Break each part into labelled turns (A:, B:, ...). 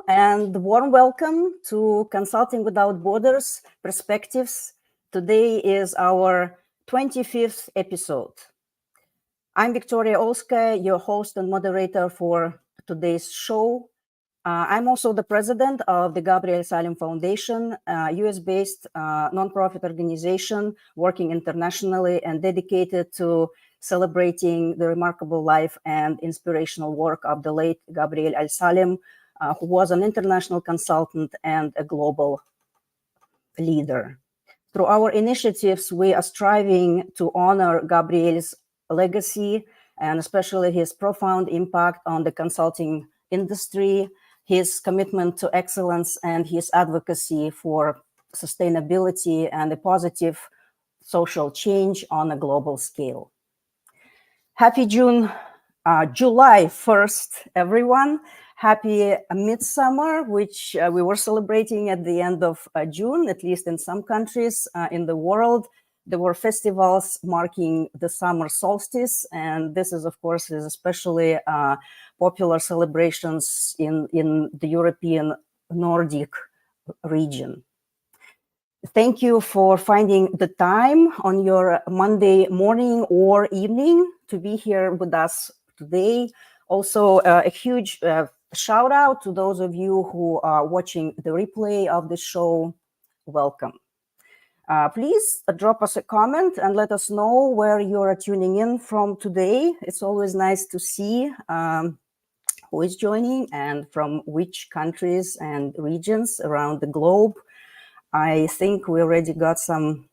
A: and warm welcome to Consulting Without Borders Perspectives. Today is our 25th episode. I'm Victoria Olskaya, your host and moderator for today's show. I'm also the president of the Gabriel Salim Foundation, a US-based nonprofit organization working internationally and dedicated to celebrating the remarkable life and inspirational work of the late Gabriel Al-Salim, who was an international consultant and a global leader. Through our initiatives, we are striving to honor Gabriel's legacy and especially his profound impact on the consulting industry, his commitment to excellence, and his advocacy for sustainability and a positive social change on a global scale. Happy July 1st, everyone. Happy Midsummer, which we were celebrating at the end of June, at least in some countries in the world. There were festivals marking the summer solstice, and this is, of course, is especially popular celebrations in the European Nordic region. Thank you for finding the time on your Monday morning or evening to be here with us today. Also, a huge shout out to those of you who are watching the replay of the show. Welcome. Please drop us a comment and let us know where you're tuning in from today. It's always nice to see who is joining and from which countries and regions around the globe. I think we already got some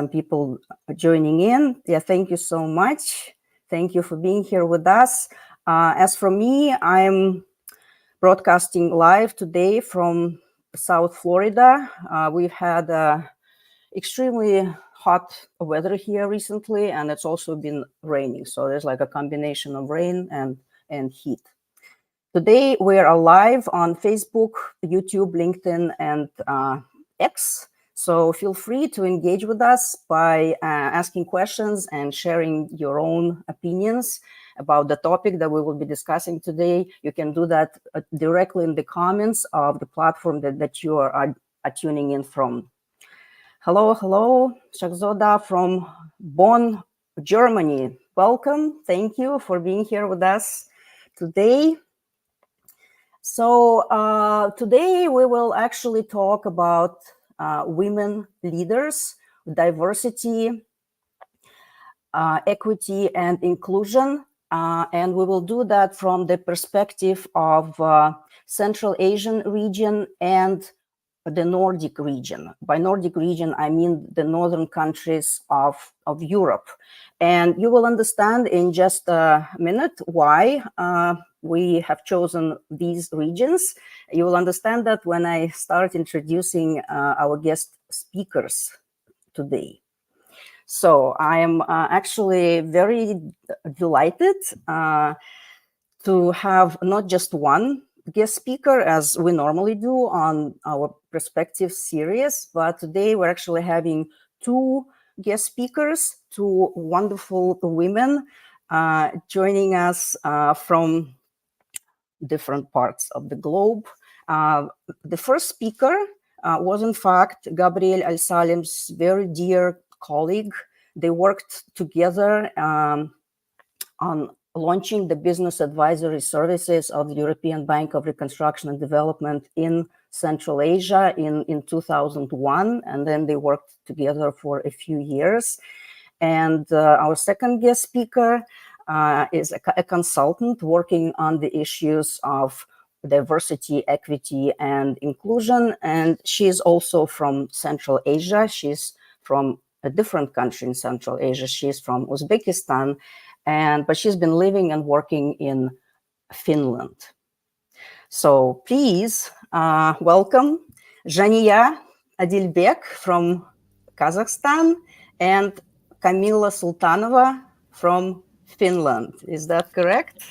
A: people joining in. Yeah, thank you so much. Thank you for being here with us. As for me, I'm broadcasting live today from South Florida. We've had extremely hot weather here recently, and it's also been raining. So there's like a combination of rain and heat. Today, we are live on Facebook, YouTube, LinkedIn, and X. So feel free to engage with us by asking questions and sharing your own opinions about the topic that we will be discussing today. You can do that directly in the comments of the platform that you are tuning in from. Hello, Shahzoda from Bonn, Germany. Welcome. Thank you for being here with us today. So today we will actually talk about women leaders, diversity, equity, and inclusion. And we will do that from the perspective of Central Asian region and the Nordic region. By Nordic region, I mean the northern countries of Europe. And you will understand in just a minute why we have chosen these regions. You will understand that when I start introducing our guest speakers today. So I am actually very delighted to have not just one guest speaker as we normally do on our Perspective series, but today we're actually having two guest speakers, two wonderful women joining us from different parts of the globe. The first speaker was in fact Gabriel Al-Salim's very dear colleague. They worked together on launching the business advisory services of the European Bank of Reconstruction and Development in Central Asia in 2001, and then they worked together for a few years. And our second guest speaker is a consultant working on the issues of diversity, equity, and inclusion. And she's also from Central Asia. She's from a different country in Central Asia. She's from Uzbekistan, but she's been living and working in Finland. So please welcome Jania Adilbek from Kazakhstan and Kamila Sultanova from Finland. Is that correct?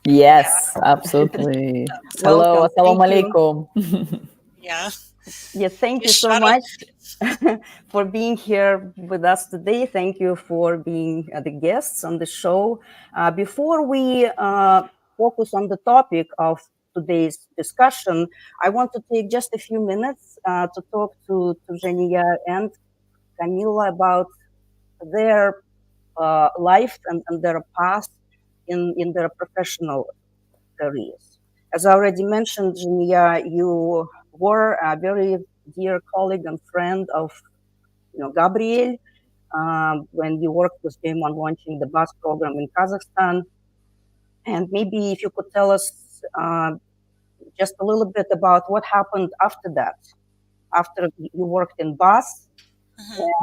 B: Yes, absolutely. Hello, assalamu alaikum.
C: Yeah.
A: Yeah, thank you so much for being here with us today. Thank you for being the guests on the show. Before we focus on the topic of today's discussion, I want to take just a few minutes to talk to Jania and Camila about their life and their path in their professional careers. As I already mentioned, Jania, you were a very dear colleague and friend of Gabriel when you worked with him on launching the bus program in Kazakhstan. And maybe if you could tell us just a little bit about what happened after that, after you worked in bus.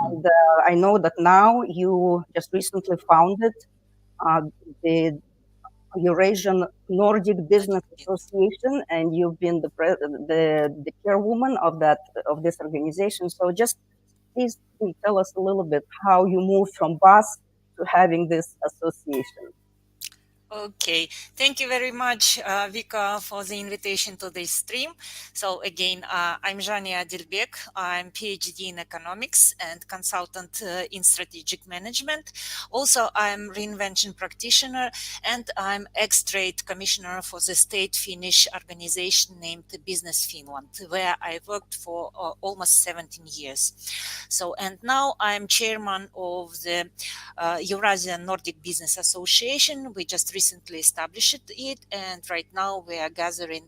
A: And I know that now you just recently founded uh, the Eurasian Nordic Business Association, and you've been the chairwoman of this organization. So just please tell us a little bit how you moved from bus to having this association.
C: Okay, thank you very much, Vika, for the invitation to this stream. So again, I'm Jania Adilbek. I'm PhD in economics and consultant in strategic management. Also, I'm reinvention practitioner and I'm ex-trade commissioner for the state Finnish organization named Business Finland, where I worked for almost 17 years. So, and now I'm chairman of the Eurasian Nordic Business Association. We just recently established it, and right now we are gathering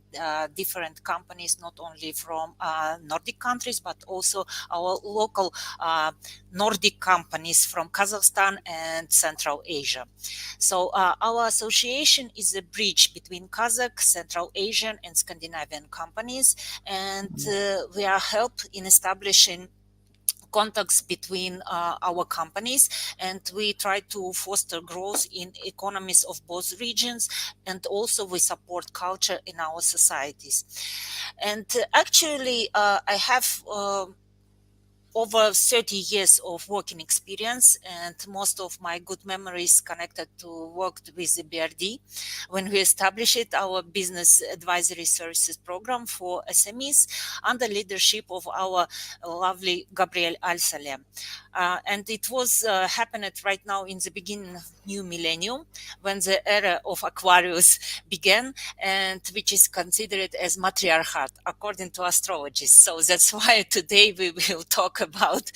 C: different companies, not only from Nordic countries, but also our local Nordic companies from Kazakhstan and Central Asia. So our association is a bridge between Kazakh, Central Asian, and Scandinavian companies, and we are help in establishing contacts between our companies, and we try to foster growth in economies of both regions, and also we support culture in our societies. And actually I have over 30 years of working experience, and most of my good memories connected to work with the BRD when we established our business advisory services program for SMEs under leadership of our lovely Gabriel Al-Salem. And it was happened right now in the beginning of new millennium, when the era of Aquarius began, and which is considered as matriarchat according to astrologists. So that's why today we will talk about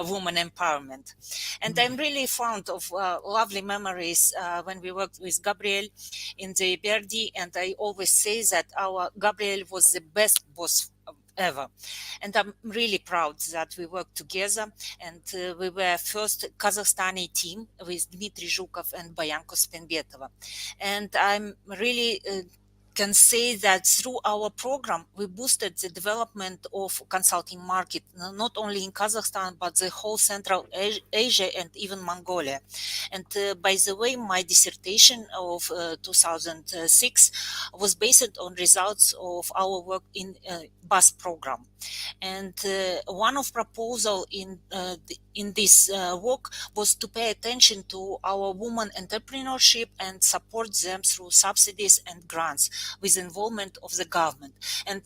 C: woman empowerment. And I'm really fond of lovely memories when we worked with Gabriel in the BRD, and I always say that our Gabriel was the best boss ever. And I'm really proud that we worked together, and we were first Kazakhstani team with Dmitry Zhukov and Bayanko Spenbetova. And I'm really can say that through our program, we boosted the development of consulting market, not only in Kazakhstan, but the whole Central Asia and even Mongolia. And by the way, my dissertation of 2006 was based on results of our work in BUS program. And one of proposal in this work was to pay attention to our women entrepreneurship and support them through subsidies and grants with involvement of the government. And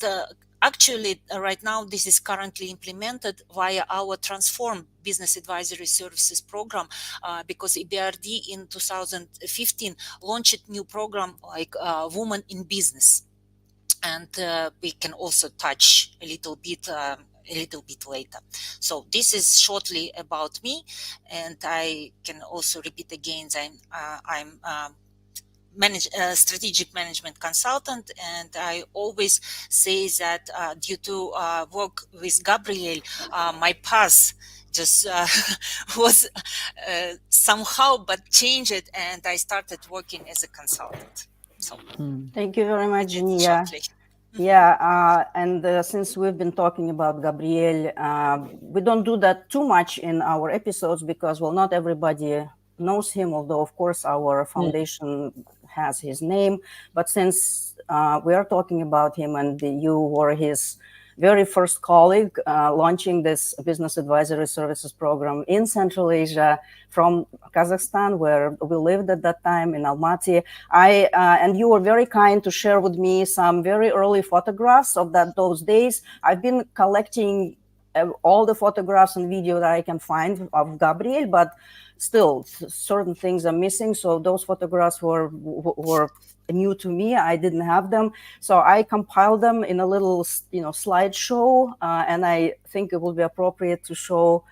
C: actually, right now, this is currently implemented via our Transform Business Advisory Services program, because EBRD in 2015 launched a new program like Women in Business. And we can also touch a little bit later. So this is shortly about me, and I can also repeat again that I'm strategic management consultant, and I always say that due to work with Gabriel, my path just was somehow but changed, and I started working as a consultant. So
A: thank you very much, Jania.
C: Shortly.
A: Yeah, and since we've been talking about Gabriel, we don't do that too much in our episodes because, well, not everybody knows him, although, of course, our foundation has his name. But since we are talking about him and you were his very first colleague launching this business advisory services program in Central Asia from Kazakhstan, where we lived at that time in Almaty. And you were very kind to share with me some very early photographs of those days. I've been collecting all the photographs and video that I can find of Gabriel, but still certain things are missing. So those photographs were new to me. I didn't have them. So I compiled them in a little, slideshow. And I think it would be appropriate to show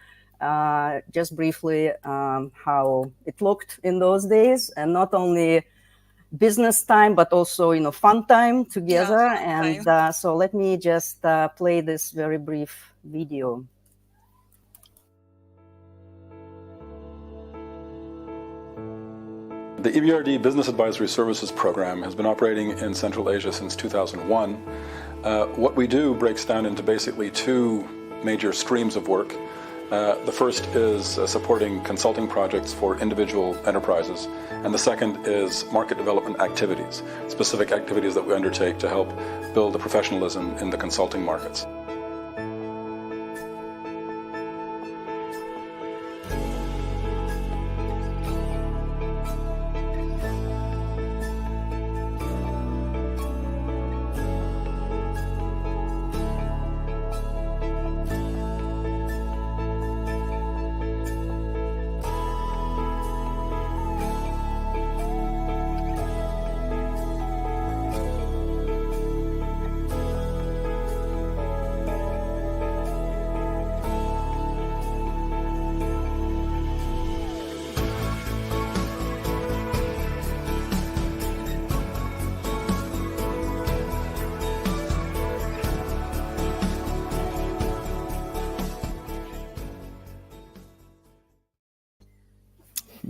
A: just briefly how it looked in those days, and not only business time, but also, fun time together.
C: Yeah, fun time.
A: So let me just play this very brief video.
D: The EBRD Business Advisory Services Program has been operating in Central Asia since 2001. What we do breaks down into basically two major streams of work. The first is supporting consulting projects for individual enterprises, and the second is market development activities, specific activities that we undertake to help build the professionalism in the consulting markets.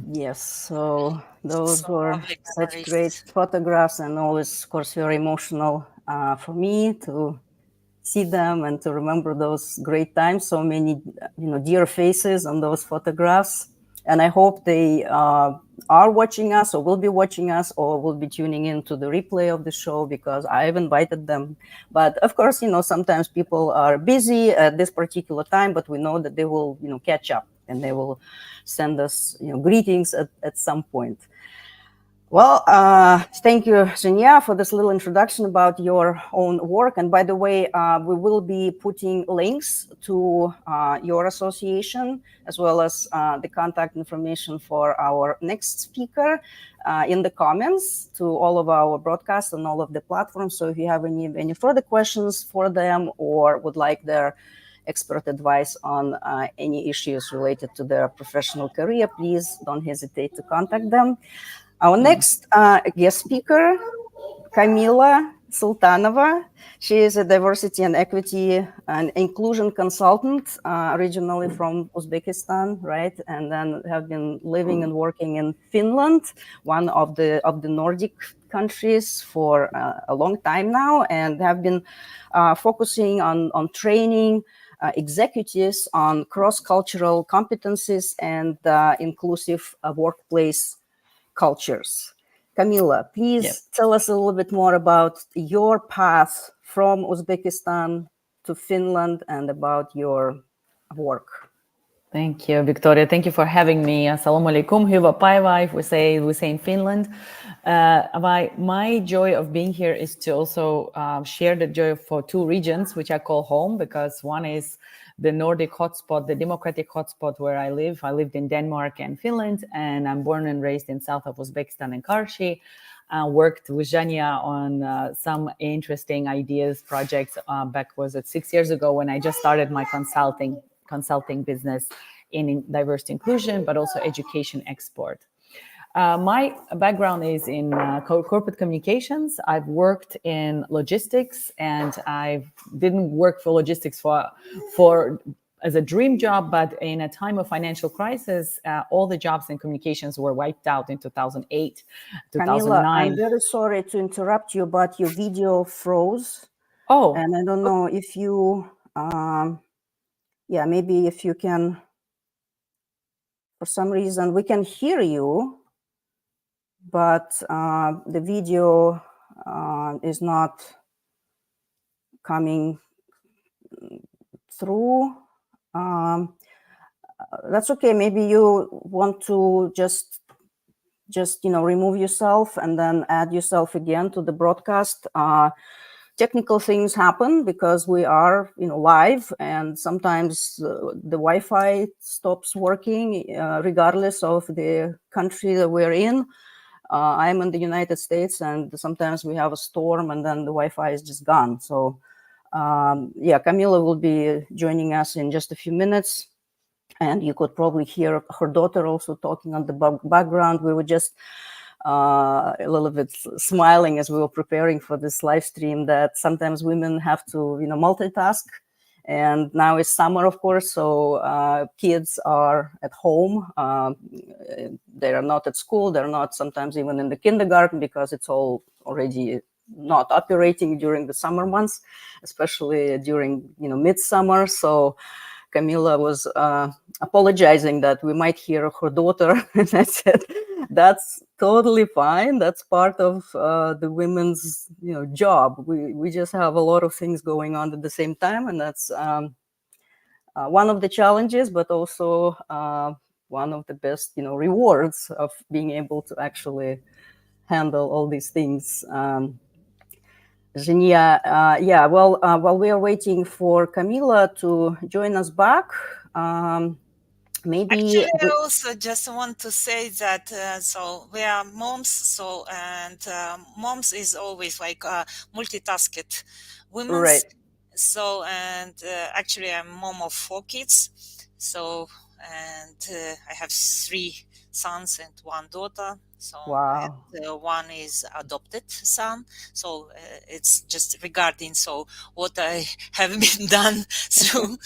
A: Yes, so those were such great photographs, and always, of course, very emotional for me to see them and to remember those great times. So many, dear faces on those photographs. And I hope they are watching us, or will be watching us, or will be tuning in to the replay of the show, because I've invited them. But of course, sometimes people are busy at this particular time, but we know that they will, catch up, and they will send us, greetings at some point. Well, thank you, Jania, for this little introduction about your own work. And by the way, we will be putting links to your association, as well as the contact information for our next speaker in the comments to all of our broadcasts on all of the platforms. So if you have any further questions for them, or would like their expert advice on any issues related to their professional career, please don't hesitate to contact them. Our next guest speaker, Kamila Sultanova. She is a diversity and equity and inclusion consultant, originally from Uzbekistan, right? And then have been living and working in Finland, one of the Nordic countries, for a long time now, and have been focusing on training executives on cross-cultural competencies and inclusive workplace cultures. Kamila, please tell us a little bit more about your path from Uzbekistan to Finland and about your work.
B: Thank you, Victoria. Thank you for having me. Assalamu alaikum. Hyvää päivää, we say in Finland. My joy of being here is to also share the joy for two regions, which I call home, because one is the Nordic hotspot, the democratic hotspot where I live. I lived in Denmark and Finland, and I'm born and raised in south of Uzbekistan in Karshi. Worked with Jania on some interesting ideas, projects back, 6 years ago, when I just started my consulting business in diversity inclusion, but also education export. My background is in corporate communications. I've worked in logistics, and I didn't work for logistics for as a dream job, but in a time of financial crisis, all the jobs in communications were wiped out in 2008, 2009.
A: Kamila, I'm very sorry to interrupt you, but your video froze.
B: Oh.
A: And I don't know if you, maybe if you can, for some reason, we can hear you, but the video is not coming through. That's okay. Maybe you want to just remove yourself and then add yourself again to the broadcast. technical things happen because we are, live, and sometimes the Wi-Fi stops working regardless of the country that we're in. I'm in the United States, and sometimes we have a storm, and then the Wi-Fi is just gone. So, Camila will be joining us in just a few minutes, and you could probably hear her daughter also talking on the background. We were just a little bit smiling as we were preparing for this live stream that sometimes women have to, multitask. And now it's summer, of course, so kids are at home. They are not at school. They're not sometimes even in the kindergarten because it's all already not operating during the summer months, especially during, midsummer. So Camila was apologizing that we might hear her daughter. And I said, that's totally fine. That's part of the women's, job. We just have a lot of things going on at the same time. And that's one of the challenges, but also one of the best, rewards of being able to actually handle all these things. Jania, while we are waiting for Camila to join us back, maybe
C: Actually, I also just want to say that so we are moms, and moms is always like multitasked women.
A: Right.
C: So actually, I'm mom of 4 kids. So I have 3 sons and 1 daughter. So
A: Wow.
C: one is adopted son. So it's just regarding what I have been done through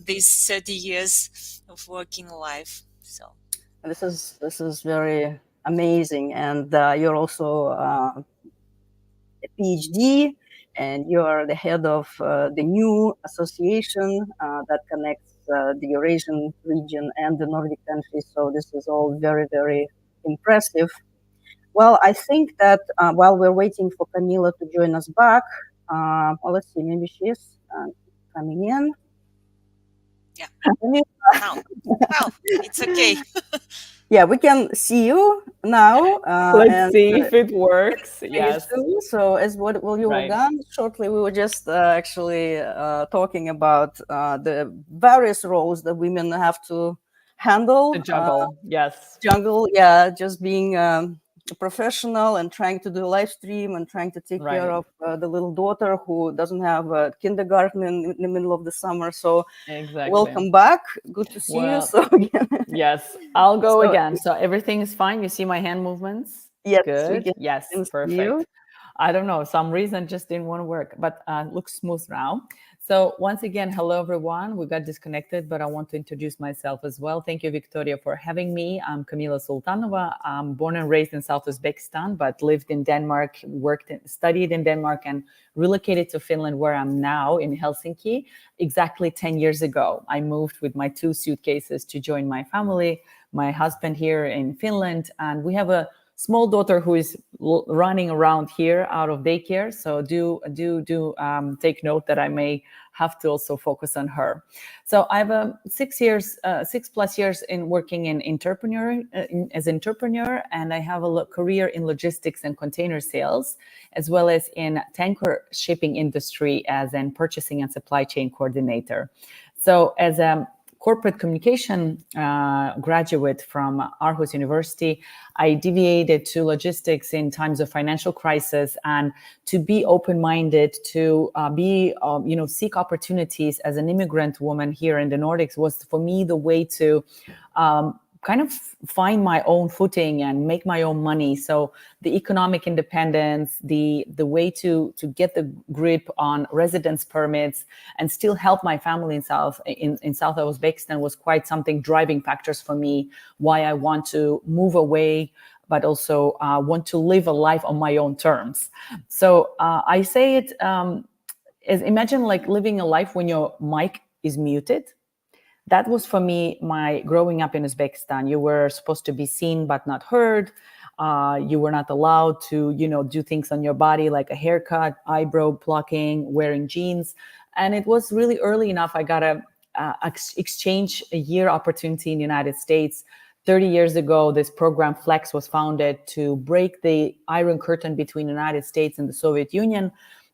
C: these 30 years of working life. So
A: This is very amazing, and you're also a PhD, and you're the head of the new association that connects the Eurasian region and the Nordic countries. So this is all very, very impressive. Well, I think that while we're waiting for Camila to join us back, let's see, maybe she's coming in.
C: Yeah.
A: Camila.
C: Well, it's okay.
A: Yeah, we can see you now.
B: Let's see if it works. Yes.
A: So as you were gone, shortly we were just actually talking about the various roles that women have to handle.
B: To juggle, yes.
A: Juggle, yeah, just being a professional and trying to do a live stream and trying to take care of the little daughter who doesn't have a kindergarten in the middle of the summer. So welcome back. Good to see you. So
B: yes, I'll go again. So everything is fine. You see my hand movements?
A: Yes.
B: Good. Yes, perfect. I don't know, some reason just didn't want to work, but looks smooth now. So once again, hello everyone. We got disconnected, but I want to introduce myself as well. Thank you, Victoria, for having me. I'm Kamila Sultanova. I'm born and raised in South Uzbekistan, but lived in Denmark, studied in Denmark, and relocated to Finland, where I'm now in Helsinki. Exactly 10 years ago, I moved with my 2 suitcases to join my family, my husband here in Finland, and we have a small daughter who is running around here out of daycare. So do take note that I may have to also focus on her. So I have 6+ years in working in as entrepreneur, and I have a career in logistics and container sales, as well as in tanker shipping industry as an purchasing and supply chain coordinator. So as a corporate communication graduate from Aarhus University, I deviated to logistics in times of financial crisis, and to be open-minded, to seek opportunities as an immigrant woman here in the Nordics was for me the way to kind of find my own footing and make my own money. So the economic independence, the way to get the grip on residence permits and still help my family in South Uzbekistan was quite something driving factors for me, why I want to move away, but also want to live a life on my own terms. So I say it as imagine like living a life when your mic is muted. That was for me, my growing up in Uzbekistan. You were supposed to be seen but not heard. You were not allowed to, do things on your body like a haircut, eyebrow plucking, wearing jeans. And it was really early enough. I got a exchange a year opportunity in the United States. 30 years ago, this program Flex was founded to break the Iron Curtain between the United States and the Soviet Union.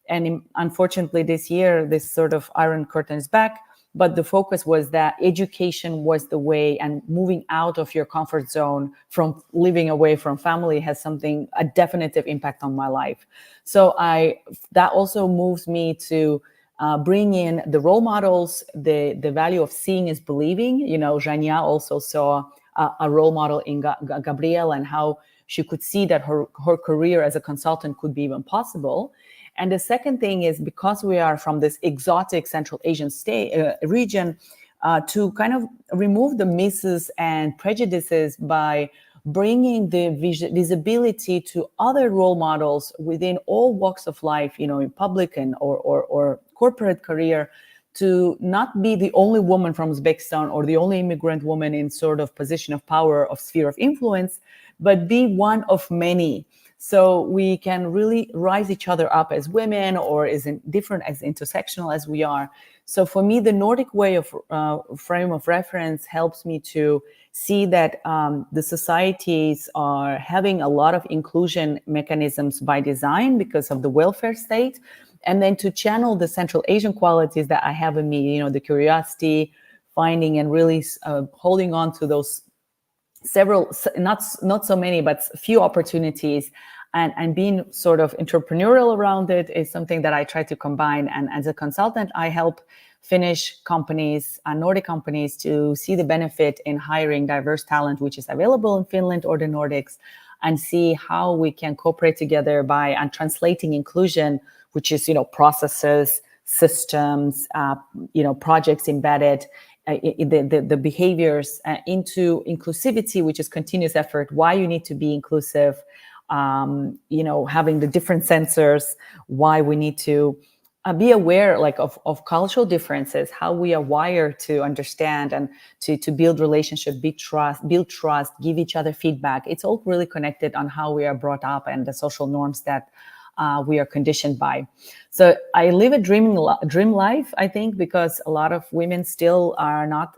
B: And unfortunately, this year, this sort of Iron Curtain is back. But the focus was that education was the way, and moving out of your comfort zone from living away from family has a definitive impact on my life. So that also moves me to bring in the role models, the value of seeing is believing. Jania also saw a role model in Gabrielle, and how she could see that her career as a consultant could be even possible. And the second thing is, because we are from this exotic Central Asian region, to kind of remove the misses and prejudices by bringing the visibility to other role models within all walks of life, in public and or corporate career, to not be the only woman from Uzbekistan or the only immigrant woman in sort of position of power, of sphere of influence, but be one of many. So we can really rise each other up as women, or as intersectional as we are. So for me, the Nordic way of frame of reference helps me to see that the societies are having a lot of inclusion mechanisms by design because of the welfare state, and then to channel the Central Asian qualities that I have in me, the curiosity, finding and really holding on to those several, not so many, but few opportunities, and being sort of entrepreneurial around it is something that I try to combine. And as a consultant, I help Finnish companies, Nordic companies, to see the benefit in hiring diverse talent, which is available in Finland or the Nordics, and see how we can cooperate together by translating inclusion, which is, processes, systems, projects embedded, the behaviors into inclusivity, which is continuous effort, why you need to be inclusive, having the different sensors, why we need to be aware of cultural differences, how we are wired to understand and to build relationship, build trust, give each other feedback. It's all really connected on how we are brought up and the social norms that we are conditioned by. So I live a dream life, I think, because a lot of women still are not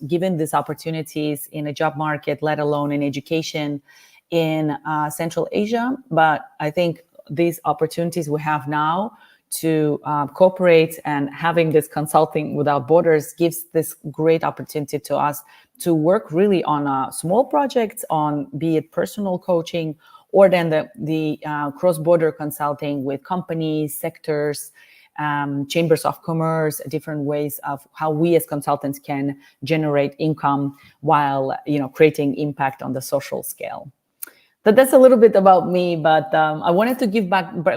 B: given these opportunities in a job market, let alone in education in Central Asia. But I think these opportunities we have now to cooperate, and having this Consulting Without Borders gives this great opportunity to us to work really on small projects, on be it personal coaching, or then the cross-border consulting with companies, sectors, chambers of commerce, different ways of how we as consultants can generate income while creating impact on the social scale. That's a little bit about me, but I wanted to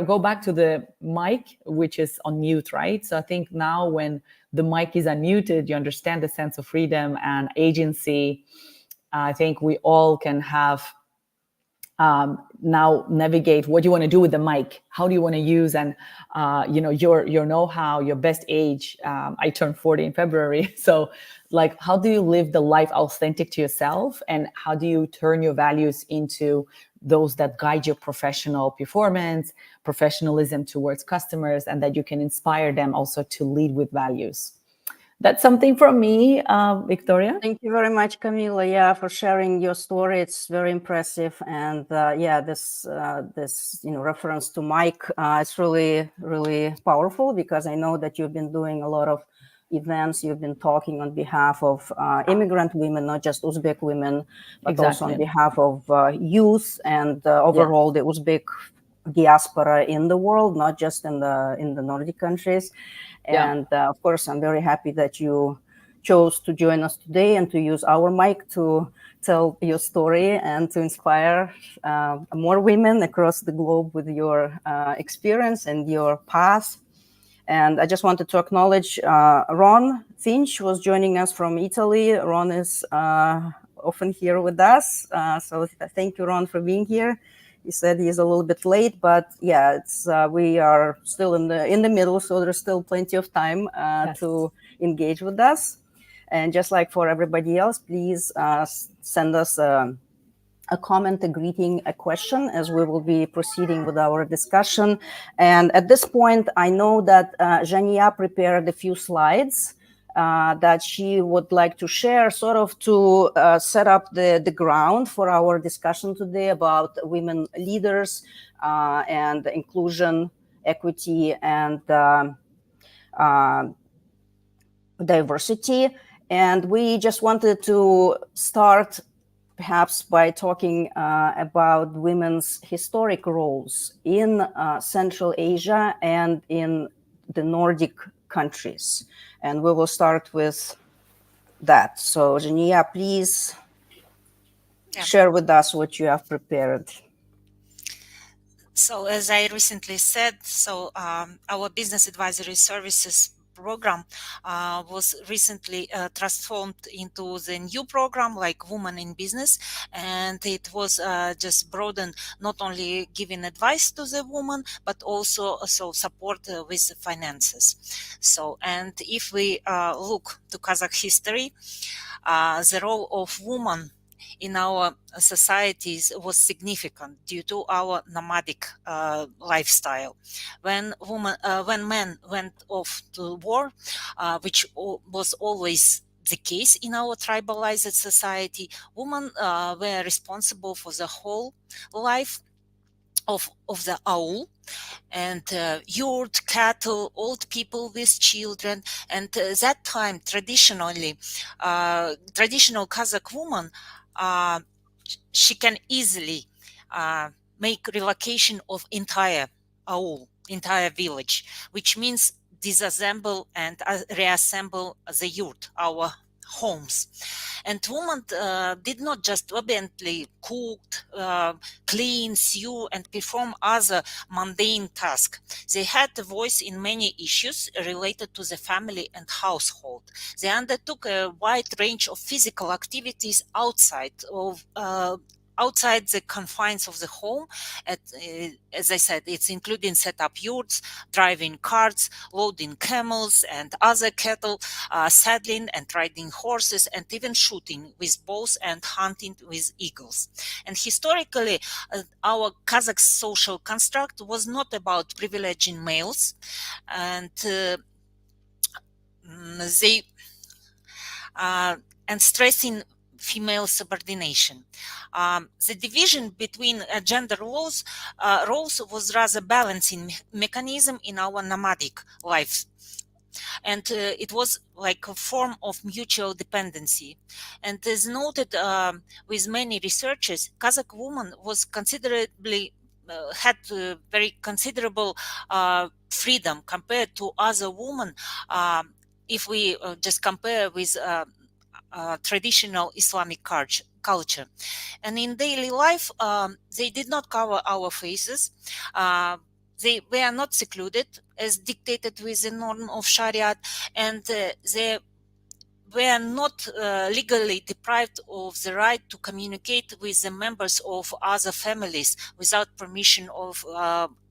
B: go back to the mic, which is on mute, right? So I think now when the mic is unmuted, you understand the sense of freedom and agency. I think we all can have now navigate what you want to do with the mic. How do you want to use and your know-how, your best age. I turned 40 in February, so how do you live the life authentic to yourself, and how do you turn your values into those that guide your professional performance, professionalism towards customers, and that you can inspire them also to lead with values. That's something from me, Victoria.
A: Thank you very much, Camila, for sharing your story. It's very impressive. And this reference to Mike, it's really, really powerful, because I know that you've been doing a lot of events. You've been talking on behalf of immigrant women, not just Uzbek women, but also on behalf of youth and overall the Uzbek diaspora in the world, not just in the Nordic countries. And of course, I'm very happy that you chose to join us today and to use our mic to tell your story and to inspire more women across the globe with your experience and your path. And I just wanted to acknowledge Ron Finch was joining us from Italy. Ron is often here with us. So thank you, Ron, for being here. He said he's a little bit late, but it's we are still in the middle, so there's still plenty of time to engage with us. And just like for everybody else, please send us a comment, a greeting, a question, as we will be proceeding with our discussion. And at this point, I know that Jania prepared a few slides that she would like to share, sort of to set up the ground for our discussion today about women leaders and inclusion equity and diversity. And we just wanted to start perhaps by talking about women's historic roles in Central Asia and in the Nordic countries. And we will start with that. So, Jania, please share with us what you have prepared.
C: So, as I recently said, our business advisory services program was recently transformed into the new program like Women in Business, and it was just broadened, not only giving advice to the woman but also support with finances. So, and if we look to Kazakh history, the role of woman in our societies was significant due to our nomadic lifestyle. When men went off to war, which was always the case in our tribalized society, women were responsible for the whole life of the aul, and yurt, cattle, old people with children. And that time, traditional Kazakh woman, she can easily make relocation of entire aul, entire village, which means disassemble and reassemble the yurt, our homes. And women did not just obediently cook, clean, sew, and perform other mundane tasks. They had a voice in many issues related to the family and household. They undertook a wide range of physical activities outside the confines of the home. As I said, it's including set up yurts, driving carts, loading camels and other cattle, saddling and riding horses, and even shooting with bows and hunting with eagles. And historically, our Kazakh social construct was not about privileging males, and stressing female subordination. The division between gender roles was rather balancing mechanism in our nomadic life. And it was like a form of mutual dependency. And as noted with many researchers, Kazakh woman was considerably had very considerable freedom compared to other women. If we just compare with traditional Islamic culture. And in daily life, they did not cover our faces. They were not secluded as dictated with the norm of Sharia, and they were not legally deprived of the right to communicate with the members of other families without permission of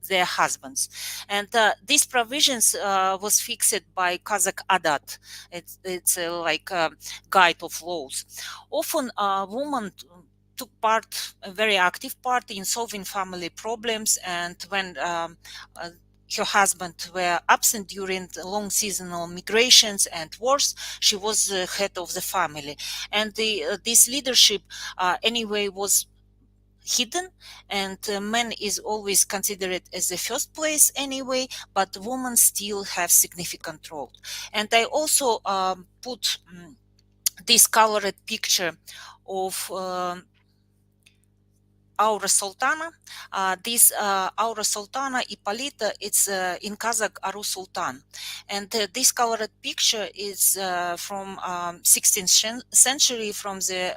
C: their husbands. And these provisions was fixed by Kazakh Adat. It's like a guide of laws. Often women took a very active part in solving family problems, and when her husband were absent during the long seasonal migrations and wars, she was the head of the family. And this leadership anyway was hidden, and men is always considered as the first place anyway, but women still have significant role. And I also put this colored picture of Aura Sultana. This Aura Sultana Ippolita, it's in Kazakh Aru Sultan. And this colored picture is from 16th century from the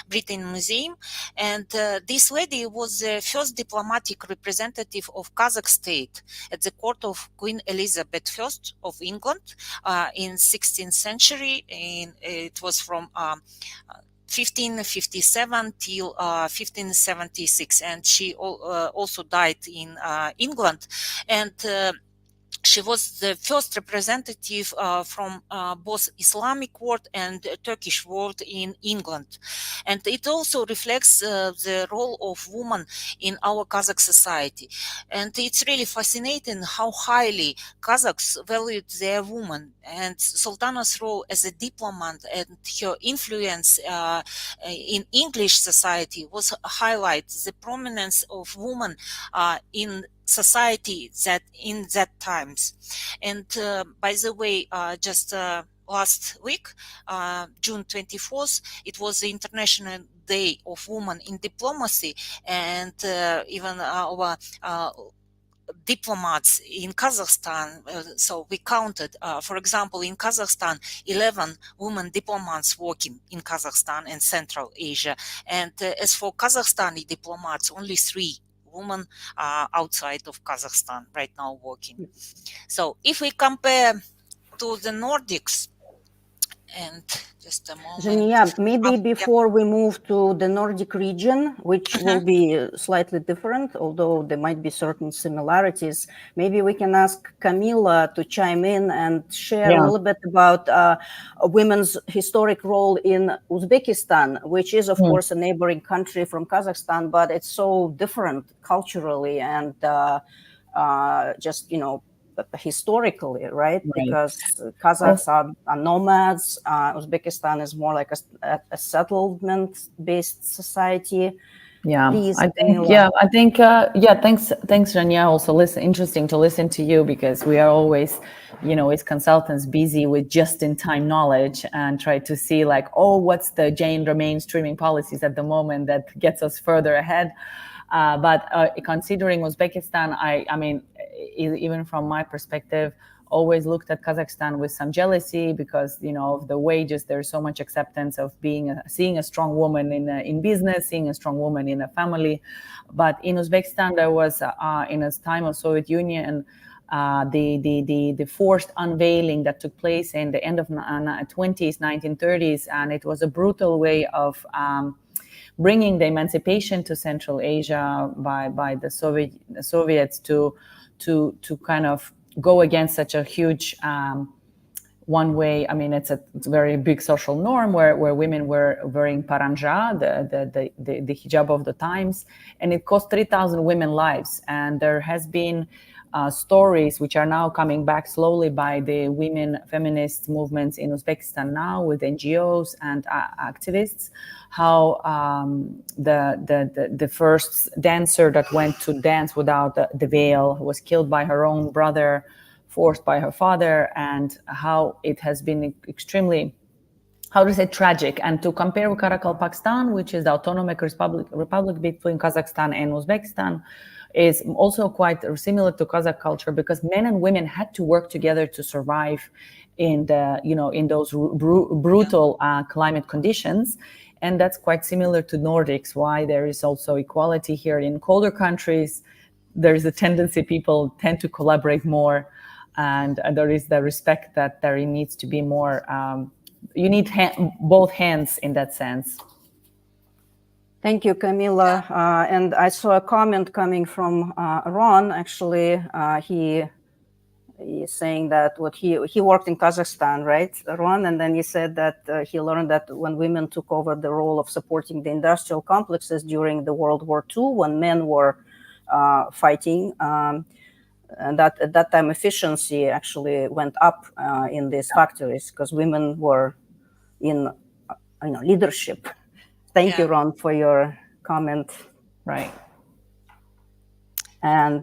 C: Britain Museum. And this lady was the first diplomatic representative of Kazakh state at the court of Queen Elizabeth I of England in 16th century. It was from 1557 till 1576, and she also died in England. And she was the first representative from both Islamic world and Turkish world in England. And it also reflects the role of women in our Kazakh society. And it's really fascinating how highly Kazakhs valued their women, and Sultana's role as a diplomat and her influence in English society was highlight the prominence of women in society that in that times. And by the way, just last week, June 24th, it was the International Day of Women in Diplomacy, and even our diplomats in Kazakhstan. So we counted, for example, in Kazakhstan, 11 women diplomats working in Kazakhstan and Central Asia. And as for Kazakhstani diplomats, only 3 women outside of Kazakhstan right now working. So if we compare to the Nordics, and just a moment.
A: Jania, maybe before we move to the Nordic region, which will be slightly different, although there might be certain similarities, maybe we can ask Camila to chime in and share a little bit about women's historic role in Uzbekistan, which is, of course, a neighboring country from Kazakhstan, but it's so different culturally and just, historically, right? Because Kazakhs are nomads. Uzbekistan is more like a settlement-based society.
B: Yeah,
A: Please,
B: I think, thanks, Jania. Also, interesting to listen to you, because we are always, as consultants, busy with just-in-time knowledge and try to see like, what's the gender mainstreaming policies at the moment that gets us further ahead. But considering Uzbekistan, I mean, even from my perspective, always looked at Kazakhstan with some jealousy, because of the wages. There's so much acceptance of seeing a strong woman in business, seeing a strong woman in a family. But in Uzbekistan, there was in a time of Soviet Union, the forced unveiling that took place in the end of 1930s, and it was a brutal way of bringing the emancipation to Central Asia by the Soviets to kind of go against such a huge one way. I mean, it's a very big social norm where women were wearing paranja, the hijab of the times, and it cost 3,000 women lives. And there has been stories which are now coming back slowly by the women feminist movements in Uzbekistan now, with NGOs and activists, how the first dancer that went to dance without the veil was killed by her own brother, forced by her father, and how it has been extremely, tragic. And to compare with Karakalpakstan, which is the autonomous republic between Kazakhstan and Uzbekistan, is also quite similar to Kazakh culture, because men and women had to work together to survive in those brutal climate conditions. And that's quite similar to Nordics, why there is also equality here. In colder countries, there is a tendency, people tend to collaborate more, and there is the respect that there needs to be more, you need both hands in that sense.
A: Thank you, Camila. And I saw a comment coming from Ron. Actually, he is saying that he worked in Kazakhstan, right, Ron? And then he said that he learned that when women took over the role of supporting the industrial complexes during the World War II, when men were fighting, and that at that time efficiency actually went up in these factories, because women were in leadership. Thank you, Ron, for your comment.
B: Right.
A: And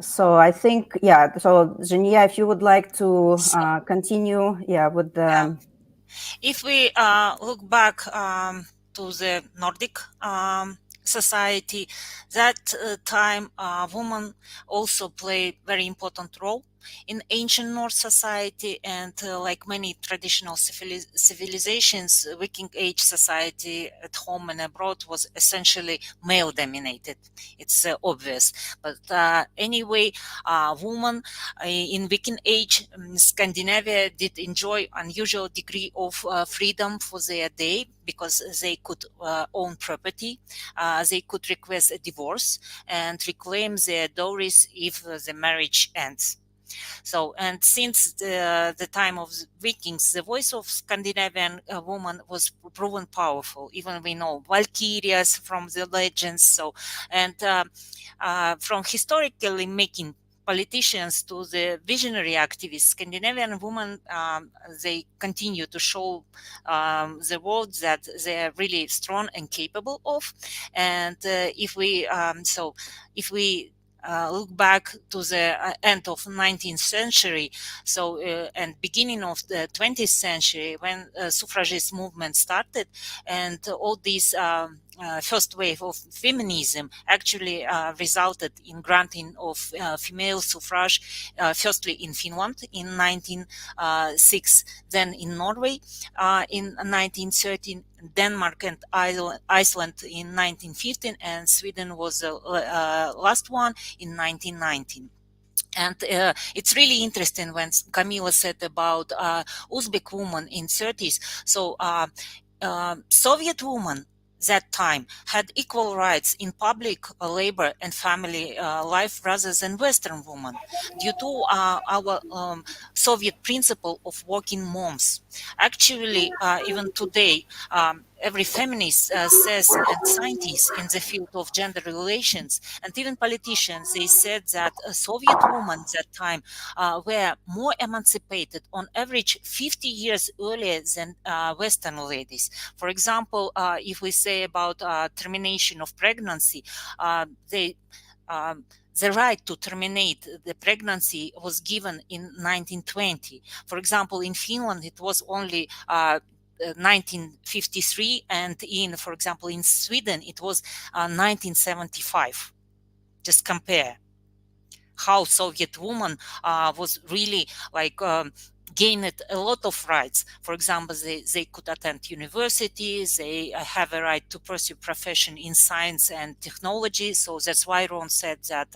A: so I think, so Jania, if you would like to continue, with the...
C: If we look back to the Nordic society, that time women also play very important role in ancient North society, and like many traditional civilizations, Viking Age society at home and abroad was essentially male dominated. It's obvious. But anyway, women in Viking Age, Scandinavia did enjoy unusual degree of freedom for their day, because they could own property, they could request a divorce and reclaim their dowries if the marriage ends. So, and since the time of the Vikings, the voice of Scandinavian woman was proven powerful. Even we know Valkyrias from the legends. So, and from historically making politicians to the visionary activists, Scandinavian women, they continue to show the world that they are really strong and capable of. And if we look back to the end of 19th century, so and beginning of the 20th century, when suffragist movement started, and all these first wave of feminism actually resulted in granting of female suffrage, firstly in Finland in 1906, then in Norway in 1913, Denmark and Iceland in 1915, and Sweden was the last one in 1919. And it's really interesting when Camila said about Uzbek woman in 30s. So Soviet woman that time had equal rights in public labor and family life rather than Western women, due to our Soviet principle of working moms. Actually, even today, every feminist says, and scientists in the field of gender relations, and even politicians, they said that Soviet women at that time were more emancipated on average 50 years earlier than Western ladies. For example, if we say about termination of pregnancy, the right to terminate the pregnancy was given in 1920. For example, in Finland, it was only 1953, and for example, in Sweden, it was 1975. Just compare how Soviet woman was really like gained a lot of rights. For example, they could attend universities, they have a right to pursue profession in science and technology. So that's why Ron said that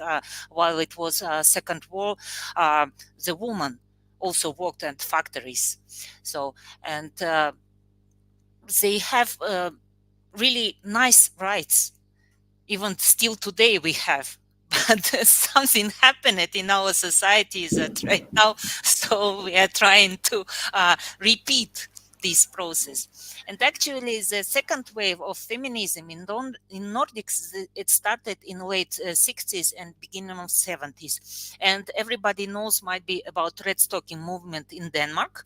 C: while it was Second War, the woman also worked at factories. So, and they have really nice rights. Even still today we have. But something happened in our societies right now, so we are trying to repeat this process. And actually, the second wave of feminism in Nordics, it started in late 60s and beginning of 70s. And everybody knows might be about Red Stocking movement in Denmark.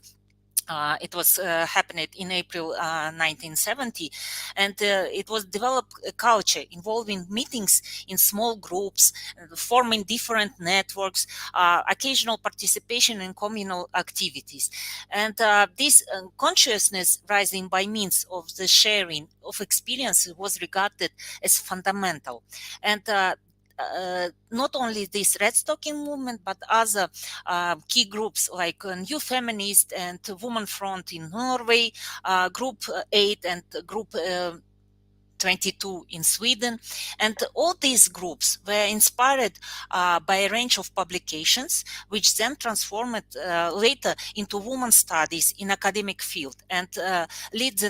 C: It was happened in April 1970, and it was developed a culture involving meetings in small groups, forming different networks, occasional participation in communal activities. And this consciousness rising by means of the sharing of experience was regarded as fundamental. And not only this Red Stocking movement, but other key groups like New Feminist and Woman Front in Norway, Group 8 and Group 22 in Sweden. And all these groups were inspired by a range of publications, which then transformed later into women studies in academic field and lead the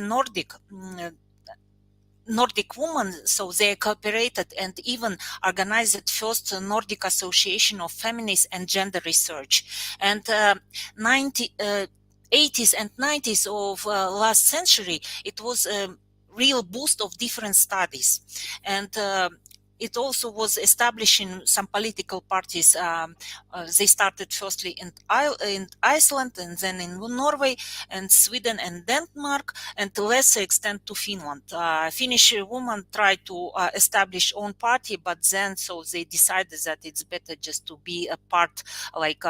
C: Nordic women, so they cooperated and even organized the first Nordic Association of Feminist and Gender Research. And 80s and 90s of last century, it was a real boost of different studies. And it also was establishing some political parties. They started firstly in Iceland, and then in Norway and Sweden and Denmark, and to lesser extent to Finland. Finnish women tried to establish own party, but then so they decided that it's better just to be a part, like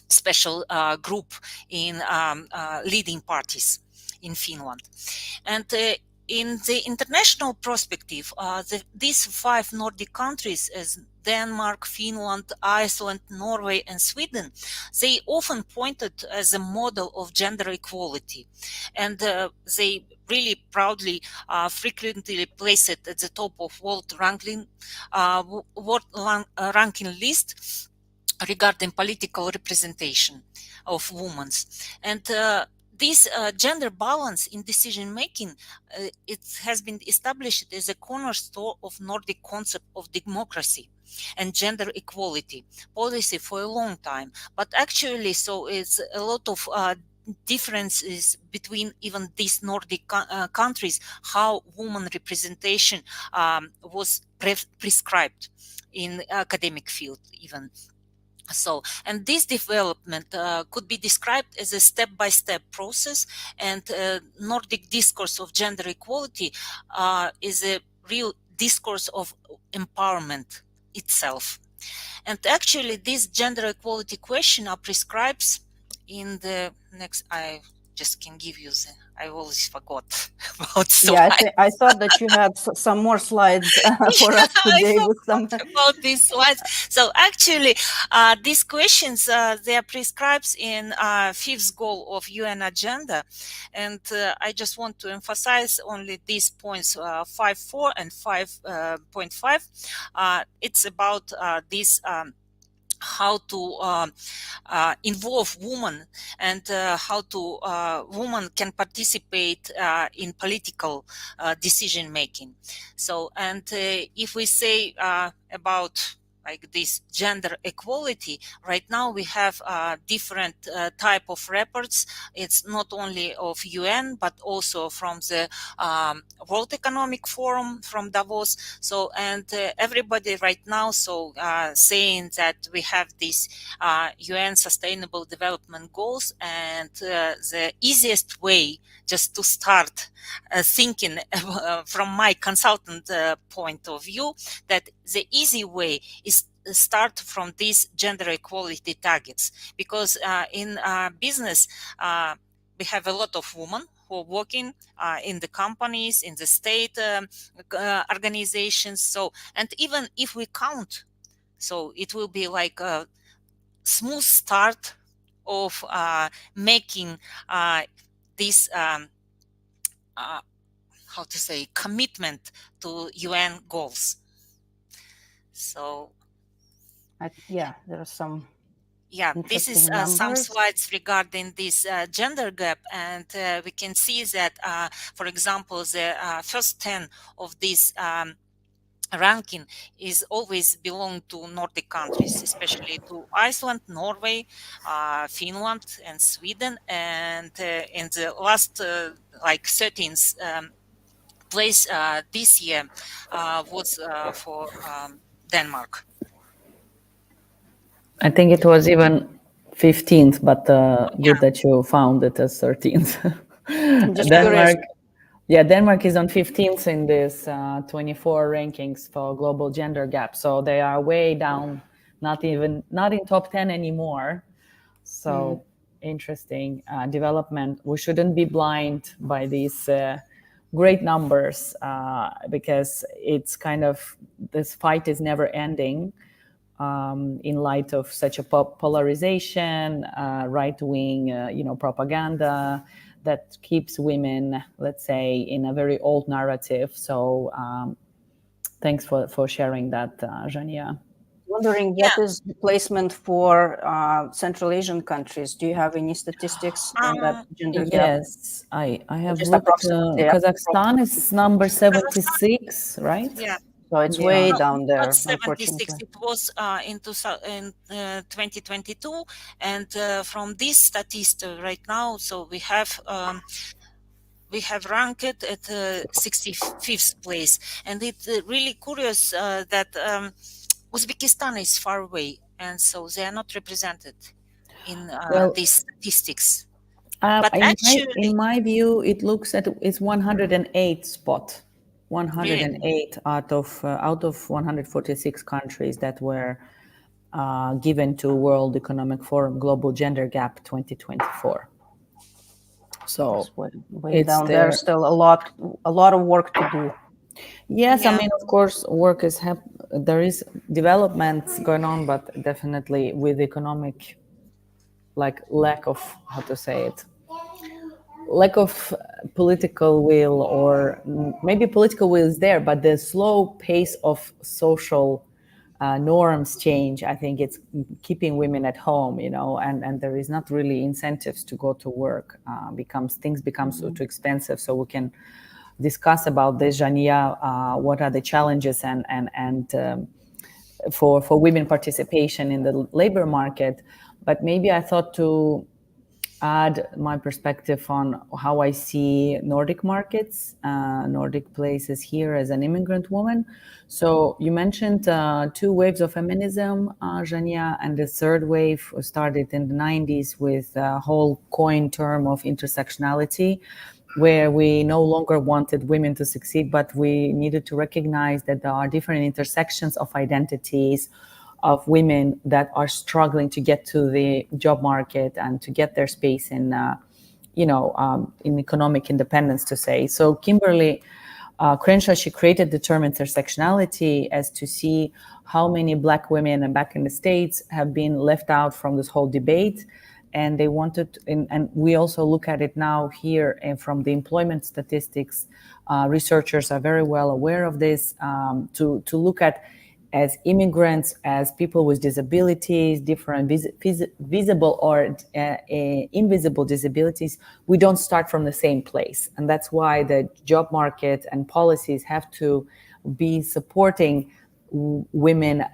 C: special group in leading parties in Finland. And in the international perspective, these 5 Nordic countries, as Denmark, Finland, Iceland, Norway, and Sweden, they often pointed as a model of gender equality. And they really proudly, frequently place it at the top of world ranking list regarding political representation of women. And this gender balance in decision making, it has been established as a cornerstone of Nordic concept of democracy and gender equality policy for a long time. But actually, so it's a lot of differences between even these Nordic countries, how woman representation was prescribed in academic field even. So, and this development could be described as a step-by-step process, and Nordic discourse of gender equality is a real discourse of empowerment itself. And actually, this gender equality question prescribes in the next. I just can give you the. I always forgot about
A: Yeah,
C: slides.
A: I thought that you had some more slides for us
C: I
A: today with some.
C: forgot about these slides. So actually, these questions they are prescribed in fifth goal of UN agenda, and I just want to emphasize only these points 5.4 and 5.5. It's about this. How to involve women and how to women can participate in political decision making. So, and if we say about like this gender equality, right now we have different type of reports. It's not only of UN but also from the World Economic Forum, from Davos. So, and everybody right now so saying that we have these UN Sustainable Development Goals, and the easiest way just to start thinking from my consultant point of view, that the easy way is start from these gender equality targets, because in business we have a lot of women who are working in the companies, in the state organizations. So, and even if we count, so it will be like a smooth start of making this how to say commitment to UN goals. So
A: Yeah, there are some.
C: Yeah, this is some slides regarding this gender gap, and we can see that, for example, the first 10 of this ranking is always belong to Nordic countries, especially to Iceland, Norway, Finland, and Sweden. And in the last like 13th place this year was for Denmark.
B: I think it was even 15th, but good that you found it as 13th. Denmark, yeah, Denmark is on 15th in this 24 rankings for global gender gap. So they are way down, not in top 10 anymore. So interesting development. We shouldn't be blind by these great numbers because it's kind of, this fight is never ending. In light of such a polarization, right-wing, propaganda that keeps women, let's say, in a very old narrative. So thanks for sharing that, Jania.
A: Wondering what is the placement for Central Asian countries? Do you have any statistics on that gender gap?
B: Yes, I have looked. Kazakhstan is number 76, right?
C: Yeah.
A: So it's way down there.
C: Not 76. It was in 2022, and from this statistic right now, so we have ranked at 65th place, and it's really curious that Uzbekistan is far away, and so they are not represented in these statistics.
B: But actually, in my view, it looks at it's 108 spot. 108 really? out of 146 countries that were given to World Economic Forum Global Gender Gap 2024. So
A: way down there. Still a lot of work to do.
B: Yes, yeah. I mean, of course, work is there is developments going on, but definitely with economic, like lack of, how to say it, lack of political will, or maybe political will is there, but the slow pace of social norms change. I think it's keeping women at home, and there is not really incentives to go to work. Things become so too expensive. So we can discuss about this, Jania, what are the challenges and for women participation in the labor market. But maybe I thought to add my perspective on how I see Nordic markets, Nordic places here as an immigrant woman. So you mentioned 2 waves of feminism, Jania, and the third wave started in the 90s with a whole coined term of intersectionality, where we no longer wanted women to succeed, but we needed to recognize that there are different intersections of identities, of women that are struggling to get to the job market and to get their space in in economic independence, to say. So Kimberly Crenshaw, she created the term intersectionality as to see how many Black women and back in the States have been left out from this whole debate. And they wanted, and we also look at it now here, and from the employment statistics, researchers are very well aware of this, to look at as immigrants, as people with disabilities, different visible or invisible disabilities, we don't start from the same place. And that's why the job market and policies have to be supporting women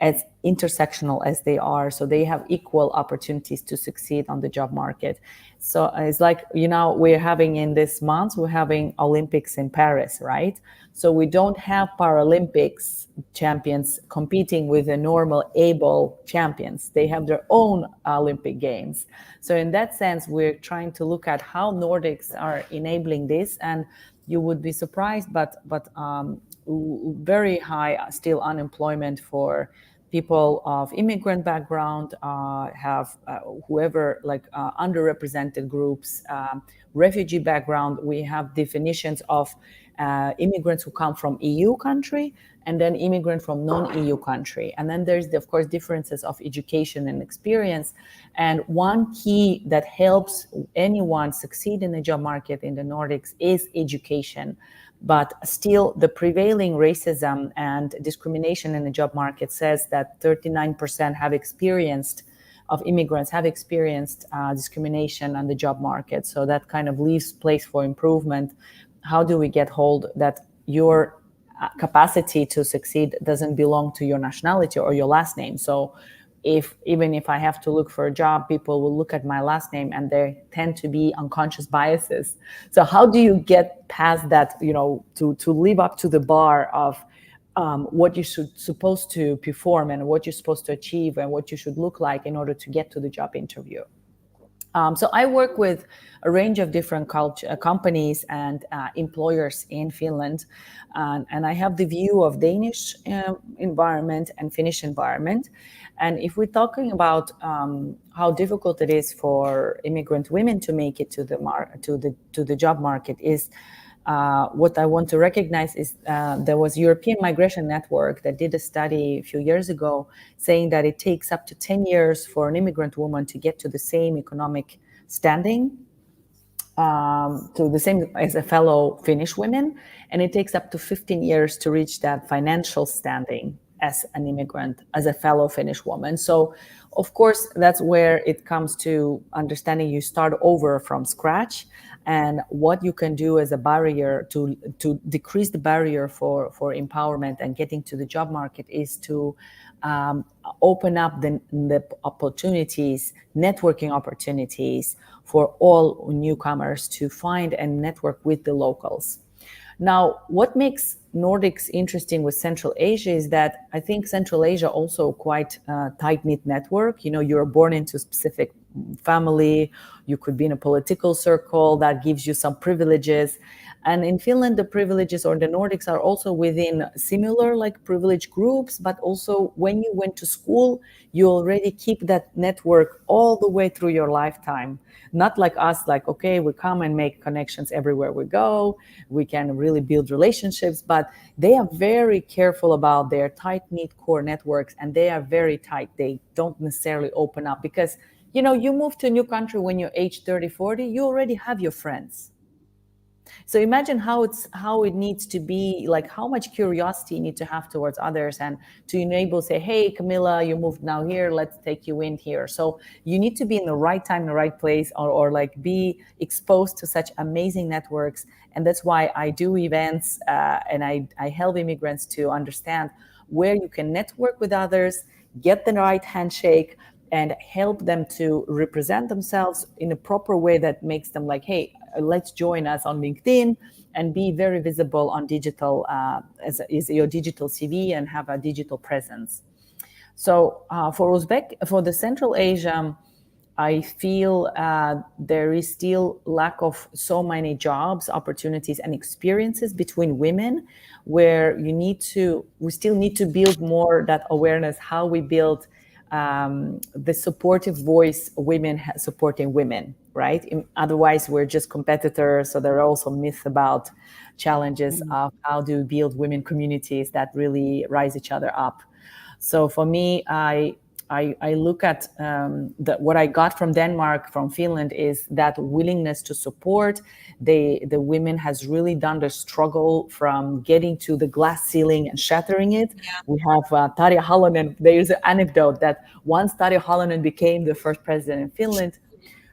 B: as intersectional as they are, so they have equal opportunities to succeed on the job market. So it's like, we're having in this month, we're having Olympics in Paris, right? So we don't have Paralympics champions competing with the normal able champions. They have their own Olympic Games. So in that sense, we're trying to look at how Nordics are enabling this, and you would be surprised, but very high still unemployment for people of immigrant background, have whoever, like underrepresented groups, refugee background. We have definitions of immigrants who come from EU country, and then immigrant from non-EU country. And then there's, of course, differences of education and experience. And one key that helps anyone succeed in the job market in the Nordics is education. But still, the prevailing racism and discrimination in the job market says that 39% of immigrants have experienced discrimination on the job market. So that kind of leaves place for improvement. How do we get hold that your capacity to succeed doesn't belong to your nationality or your last name? So even if I have to look for a job, people will look at my last name, and there tend to be unconscious biases. So how do you get past that, to live up to the bar of what you supposed to perform and what you're supposed to achieve and what you should look like in order to get to the job interview? So I work with a range of different companies and employers in Finland, and I have the view of Danish environment and Finnish environment. And if we're talking about how difficult it is for immigrant women to make it to the job market, is what I want to recognize is there was European Migration Network that did a study a few years ago saying that it takes up to 10 years for an immigrant woman to get to the same economic standing, to the same as a fellow Finnish women, and it takes up to 15 years to reach that financial standing as an immigrant, as a fellow Finnish woman. So, of course, that's where it comes to understanding you start over from scratch, and what you can do as a barrier to decrease the barrier for empowerment and getting to the job market is to open up the opportunities, networking opportunities for all newcomers to find and network with the locals. Now, what makes Nordics interesting with Central Asia is that I think Central Asia also quite a tight-knit network. You're born into a specific family, you could be in a political circle that gives you some privileges. And in Finland, the privileges, or the Nordics, are also within similar privilege groups, but also when you went to school, you already keep that network all the way through your lifetime. Not like us, okay, we come and make connections everywhere we go, we can really build relationships, but they are very careful about their tight-knit core networks, and they are very tight. They don't necessarily open up because, you move to a new country when you're age 30, 40, you already have your friends. So imagine how it needs to be, how much curiosity you need to have towards others, and to enable, say, hey, Camilla, you moved now here, let's take you in here. So you need to be in the right time, the right place, or be exposed to such amazing networks. And that's why I do events, and I help immigrants to understand where you can network with others, get the right handshake, and help them to represent themselves in a proper way that makes them hey, let's join us on LinkedIn and be very visible on digital, as your digital CV, and have a digital presence. So for the Central Asia I feel there is still lack of so many jobs, opportunities, and experiences between women, where we still need to build more that awareness, how we build the supportive voice, women supporting women, right? Otherwise, we're just competitors. So there are also myths about challenges of how to build women communities that really rise each other up. So for me, I look at what I got from Denmark, from Finland, is that willingness to support. The women has really done the struggle from getting to the glass ceiling and shattering it.
C: Yeah.
B: We have Tarja Halonen. There is an anecdote that once Tarja Halonen became the first president in Finland,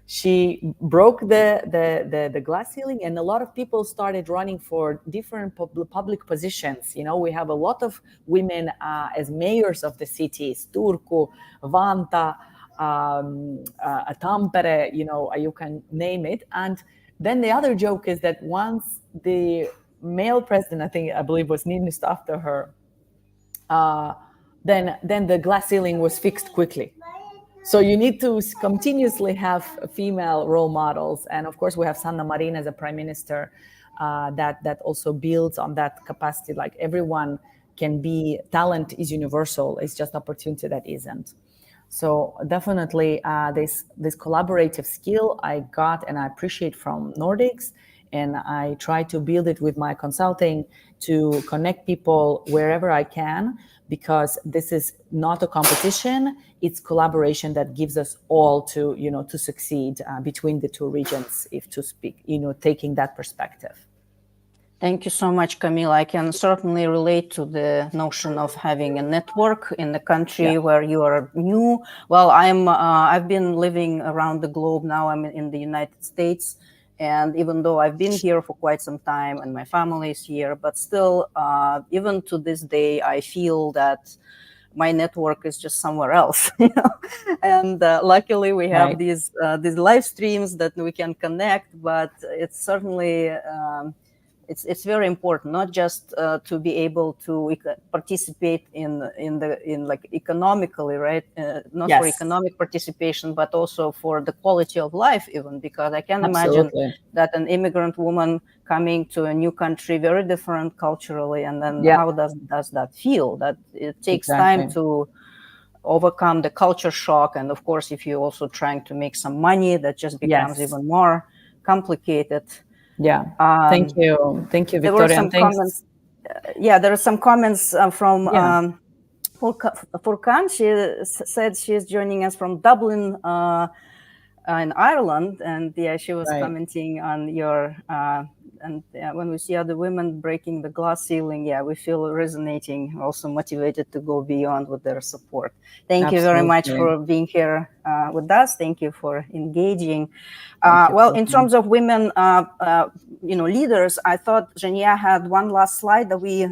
B: she broke the glass ceiling, and a lot of people started running for different public positions. We have a lot of women as mayors of the cities: Turku, Vanta, Tampere, you can name it. And then the other joke is that once the male president, I believe was Niinistö after her, then the glass ceiling was fixed quickly. So you need to continuously have female role models. And of course, we have Sanna Marin as a prime minister that also builds on that capacity. Like, everyone can be, talent is universal. It's just opportunity that isn't. So definitely this collaborative skill I got and I appreciate from Nordics. And I try to build it with my consulting to connect people wherever I can, because this is not a competition. It's collaboration that gives us all to succeed between the two regions, if to speak, taking that perspective.
A: Thank you so much, Camila. I can certainly relate to the notion of having a network in the country where you are new. Well, I've been living around the globe now. I'm in the United States. And even though I've been here for quite some time and my family is here, but still, even to this day, I feel that my network is just somewhere else. And luckily, we have these live streams that we can connect. But it's certainly it's very important, not just to be able to participate in like economically, right? Not for economic participation, but also for the quality of life, even, because I can imagine that an immigrant woman coming to a new country, very different culturally, and then how does that feel? That it takes time to overcome the culture shock, and of course, if you're also trying to make some money, that just becomes even more complicated.
B: Thank you, Victoria.
A: There were some comments. There are some comments from Furkan. She said she's joining us from Dublin in Ireland, and she was commenting on your and when we see other women breaking the glass ceiling, we feel resonating, also motivated to go beyond with their support. Thank you very much for being here with us. Thank you for engaging. Well, in terms of women, leaders, I thought Jania had one last slide that we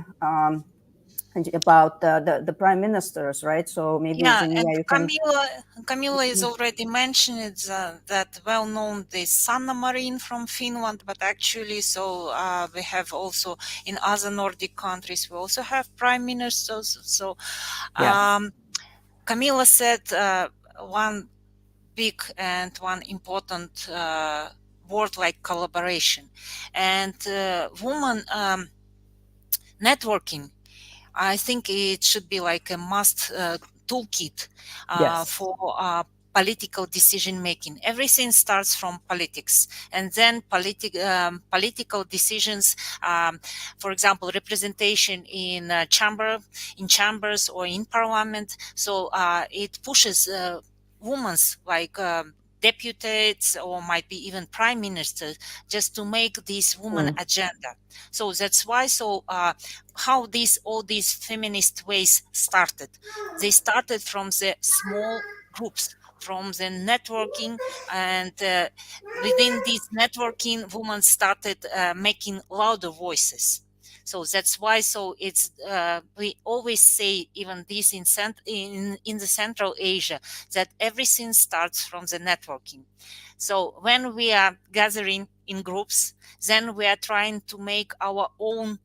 A: about the prime ministers, right? So maybe Jania, you can.
C: Camila is already mentioned that well-known the Sanna Marin from Finland, but actually, so we have also in other Nordic countries, we also have prime ministers. So Camila said one big and one important word like collaboration, and woman networking. I think it should be like a must toolkit for political decision making. Everything starts from politics, and then political decisions. For example, representation in chambers or in parliament. So it pushes women's like. Deputies or might be even prime ministers, just to make this woman agenda. So that's why. So how all these feminist ways started? They started from the small groups, from the networking, and within this networking, women started making louder voices. So that's why. So it's we always say, even this in the Central Asia, that everything starts from the networking. So when we are gathering in groups, then we are trying to make our own.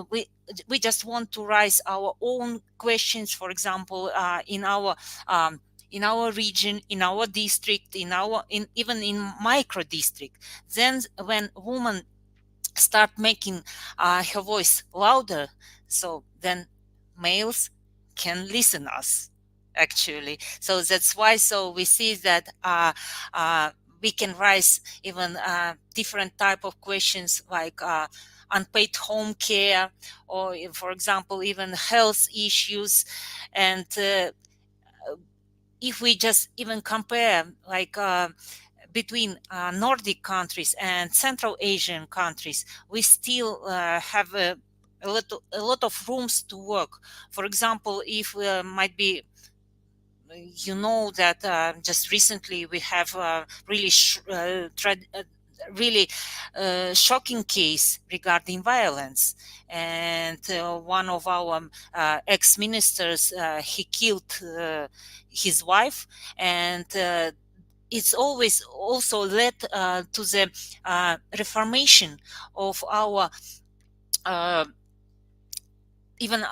C: We just want to raise our own questions. For example, in our in our region, in our district, even in micro district. Then when women start making her voice louder, so then males can listen us actually. So that's why we see that we can raise even different type of questions like unpaid home care, or for example even health issues. And if we just even compare like between Nordic countries and Central Asian countries, we still have a lot of rooms to work. For example, if might be that just recently we have really shocking case regarding violence, and one of our ex-ministers, he killed his wife, and it's always also led to the reformation of our even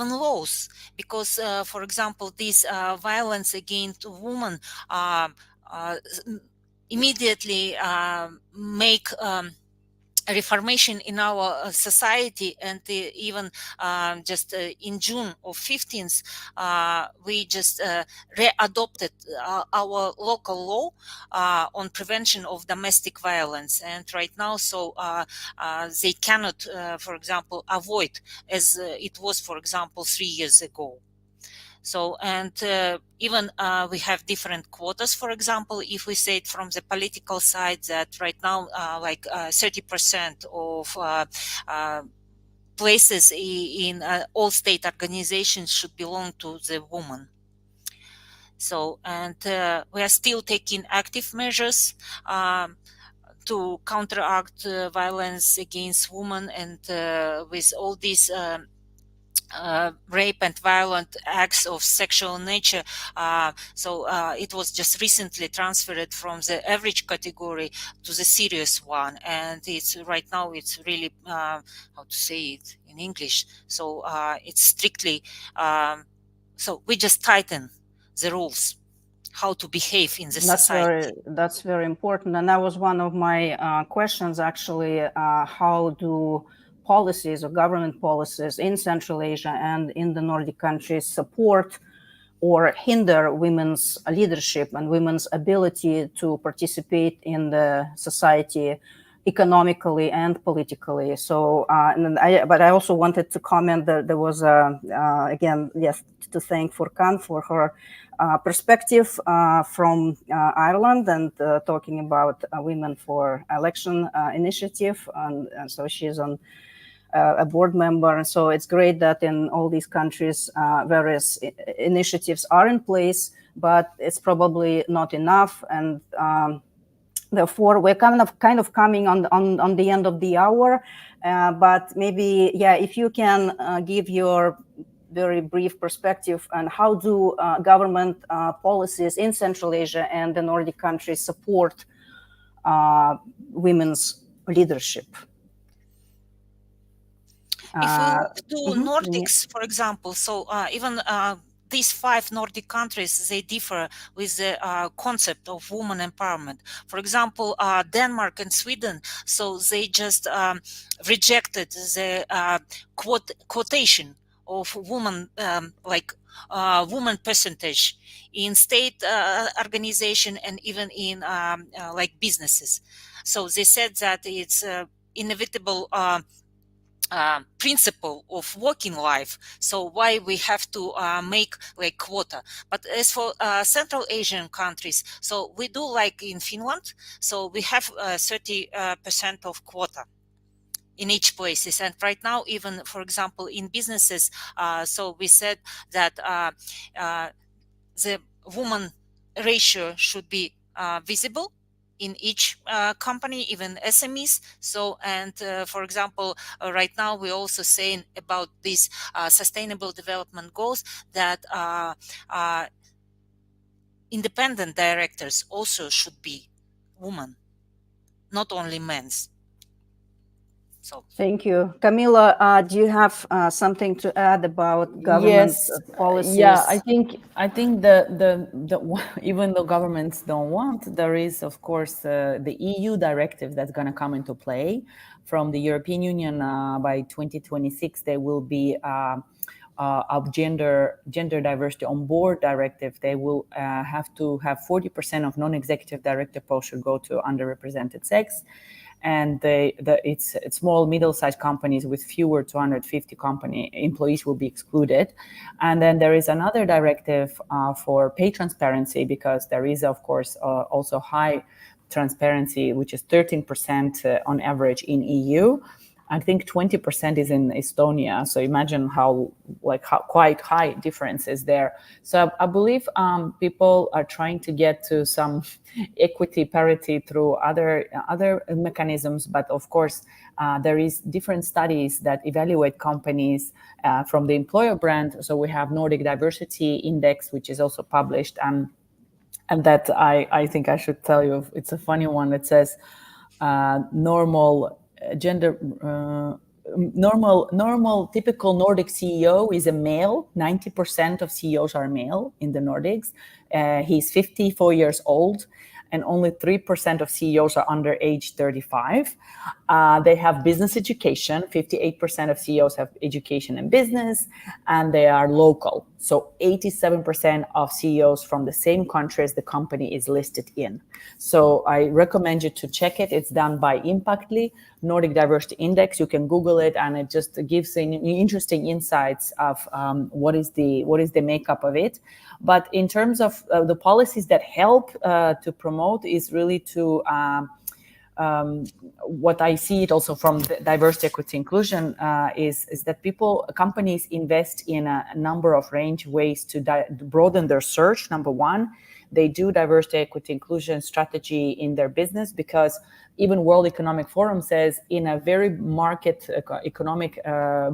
C: laws, because for example this violence against women immediately make a reformation in our society. And even just in June of 15th, we just re-adopted our local law on prevention of domestic violence. And right now, they cannot, for example, avoid as it was, for example, 3 years ago. So, and even we have different quotas. For example, if we say it from the political side, that right now, 30% of places in all state organizations should belong to the woman. So, and we are still taking active measures to counteract violence against women, and with all these rape and violent acts of sexual nature. It was just recently transferred from the average category to the serious one, and it's right now it's really how to say it in English. So it's strictly. So we just tighten the rules how to behave in the society.
A: That's very important, and that was one of my questions actually. How do policies or government policies in Central Asia and in the Nordic countries support or hinder women's leadership and women's ability to participate in the society economically and politically? So, but I also wanted to comment that there was again, yes, to thank Furkan for her perspective from Ireland, and talking about Women for Election initiative, and so she's on a board member. And so it's great that in all these countries various initiatives are in place, but it's probably not enough. And therefore, we're kind of coming on the end of the hour. But maybe, yeah, if you can give your very brief perspective on how do government policies in Central Asia and the Nordic countries support women's leadership.
C: If we move to Nordics, for example, so even these 5 Nordic countries, they differ with the concept of woman empowerment. For example, Denmark and Sweden, so they just rejected the quotation of woman, woman percentage in state organization and even in businesses. So they said that it's inevitable principle of working life, so why we have to make like quota. But as for Central Asian countries, so we do like in Finland, so we have 30% of quota in each places. And right now, even for example in businesses, so we said that the woman ratio should be visible in each company, even SMEs. So, and for example, right now we're also saying about these sustainable development goals that independent directors also should be women, not only men's. So
A: thank you. Camila, do you have something to add about government
B: Yes,
A: policies?
B: yeah, I think the even though governments don't want, there is of course the EU directive that's going to come into play from the European Union by 2026. There will be a gender diversity on board directive. They will have to have 40% of non-executive director posts should go to underrepresented sex, and it's small middle-sized companies with fewer 250 company employees will be excluded. And then there is another directive for pay transparency, because there is of course also high transparency, which is 13% on average in EU. I think 20% is in Estonia. So imagine how quite high difference is there. So I believe people are trying to get to some equity parity through other mechanisms. But of course, there is different studies that evaluate companies from the employer brand. So we have Nordic Diversity Index, which is also published, and that I think I should tell you, it's a funny one that says normal typical Nordic CEO is a male. 90% of CEOs are male in the Nordics. He's 54 years old, and only 3% of CEOs are under age 35. They have business education. 58% of CEOs have education in business, and they are local. So 87% of CEOs from the same country as the company is listed in. So I recommend you to check it. It's done by Impactly, Nordic Diversity Index. You can Google it, and it just gives interesting insights of what is the makeup of it. But in terms of the policies that help to promote is really to what I see it also from the diversity, equity, inclusion is that companies invest in a number of range ways to broaden their search. Number one, they do diversity, equity, inclusion strategy in their business, because even World Economic Forum says in a very market economic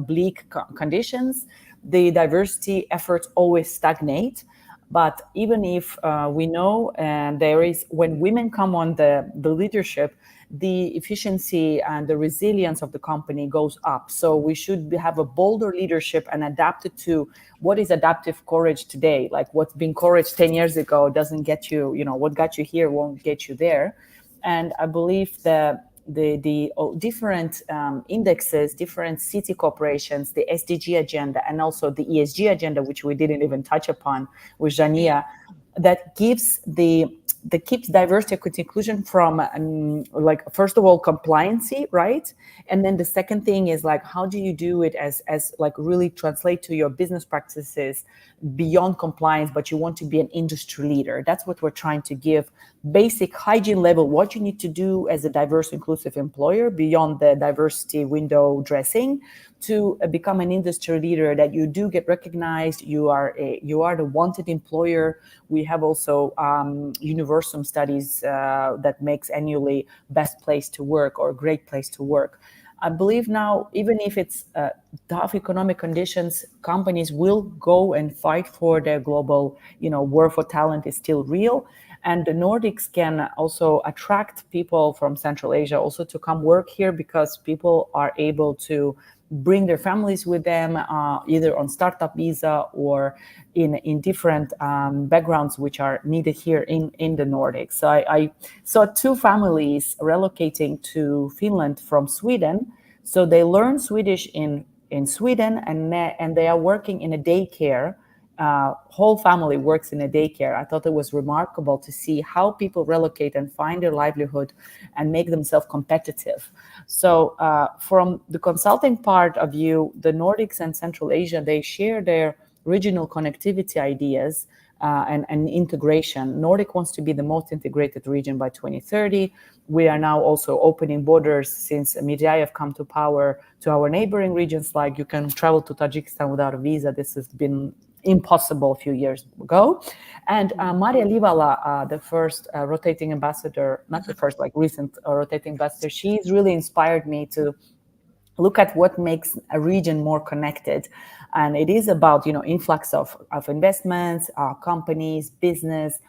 B: bleak conditions, the diversity efforts always stagnate. But even if we know there is, when women come on the leadership, the efficiency and the resilience of the company goes up. So we should have a bolder leadership and adapt it to what is adaptive courage today. Like what's been courage 10 years ago doesn't get you, what got you here won't get you there. And I believe that the different indexes, different city corporations, the SDG agenda, and also the ESG agenda, which we didn't even touch upon with Jania, that keeps diversity, equity, inclusion from first of all compliancy, right? And then the second thing is how do you do it as really translate to your business practices beyond compliance, but you want to be an industry leader. That's what we're trying to give. Basic hygiene level, what you need to do as a diverse, inclusive employer beyond the diversity window dressing, to become an industry leader, that you do get recognized. You are the wanted employer. We have also Universum studies that makes annually best place to work or great place to work. I believe now, even if it's tough economic conditions, companies will go and fight for their global, war for talent is still real. And the Nordics can also attract people from Central Asia also to come work here, because people are able to bring their families with them, either on startup visa or in different backgrounds which are needed here in the Nordics. So I saw two families relocating to Finland from Sweden. So they learn Swedish in Sweden, and they are working in a daycare. Whole family works in a daycare. I thought it was remarkable to see how people relocate and find their livelihood and make themselves competitive. So from the consulting part of view, the Nordics and Central Asia, they share their regional connectivity ideas and integration. Nordic wants to be the most integrated region by 2030. We are now also opening borders since Mirziyoyev come to power to our neighboring regions. Like you can travel to Tajikistan without a visa. This has been impossible a few years ago. And Maria Livala, the first rotating ambassador, not the first, recent rotating ambassador, she's really inspired me to look at what makes a region more connected. And it is about, influx of investments, companies, business,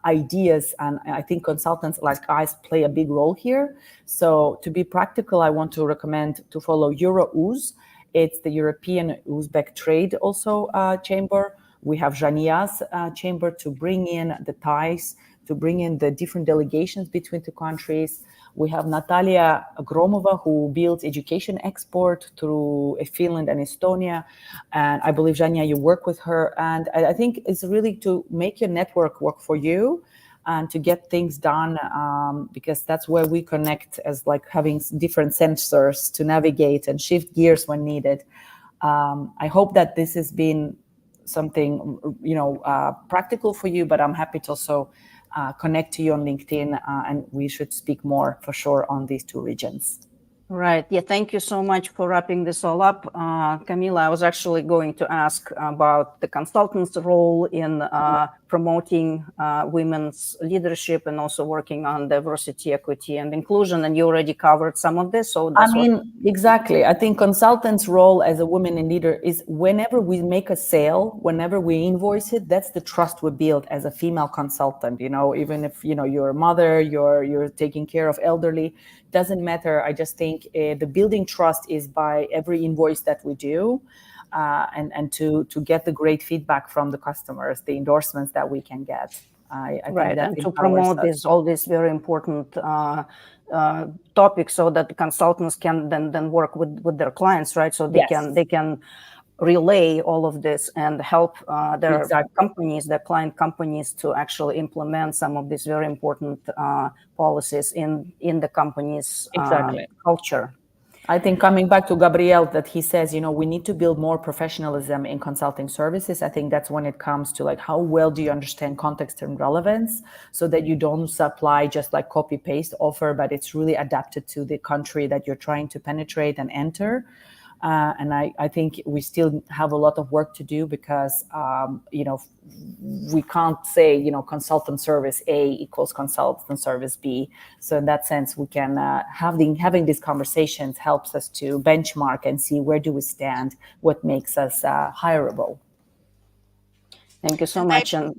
B: ideas. And I think consultants like us play a big role here. So to be practical, I want to recommend to follow EuroUZ. It's the European Uzbek Trade also chamber. We have Jania's chamber to bring in the ties, to bring in the different delegations between the countries. We have Natalia Gromova, who builds education export through Finland and Estonia. And I believe, Jania, you work with her. And I think it's really to make your network work for you and to get things done, because that's where we connect as like having different sensors to navigate and shift gears when needed. I hope that this has been something, practical for you, but I'm happy to also connect to you on LinkedIn, and we should speak more for sure on these two regions.
A: Right. Yeah. Thank you so much for wrapping this all up. Camila, I was actually going to ask about the consultant's role in promoting women's leadership and also working on diversity, equity, and inclusion. And you already covered some of this. So
B: exactly. I think consultant's role as a woman in leader is whenever we make a sale, whenever we invoice it, that's the trust we build as a female consultant. Even if, you're a mother, you're taking care of elderly, doesn't matter. I just think the building trust is by every invoice that we do, and to get the great feedback from the customers, the endorsements that we can get. I
A: right,
B: think that
A: and to promote all these very important topics, so that the consultants can then work with their clients, right? So they can relay all of this and help their companies, their client companies, to actually implement some of these very important policies in the company's culture.
B: I think coming back to Gabriel, that he says, we need to build more professionalism in consulting services. I think that's when it comes to like, how well do you understand context and relevance, so that you don't supply just like copy paste offer, but it's really adapted to the country that you're trying to penetrate and enter. And I think we still have a lot of work to do, because, we can't say, consultant service A equals consultant service B. So in that sense, we can having these conversations helps us to benchmark and see where do we stand, what makes us hireable.
A: Thank you so much. And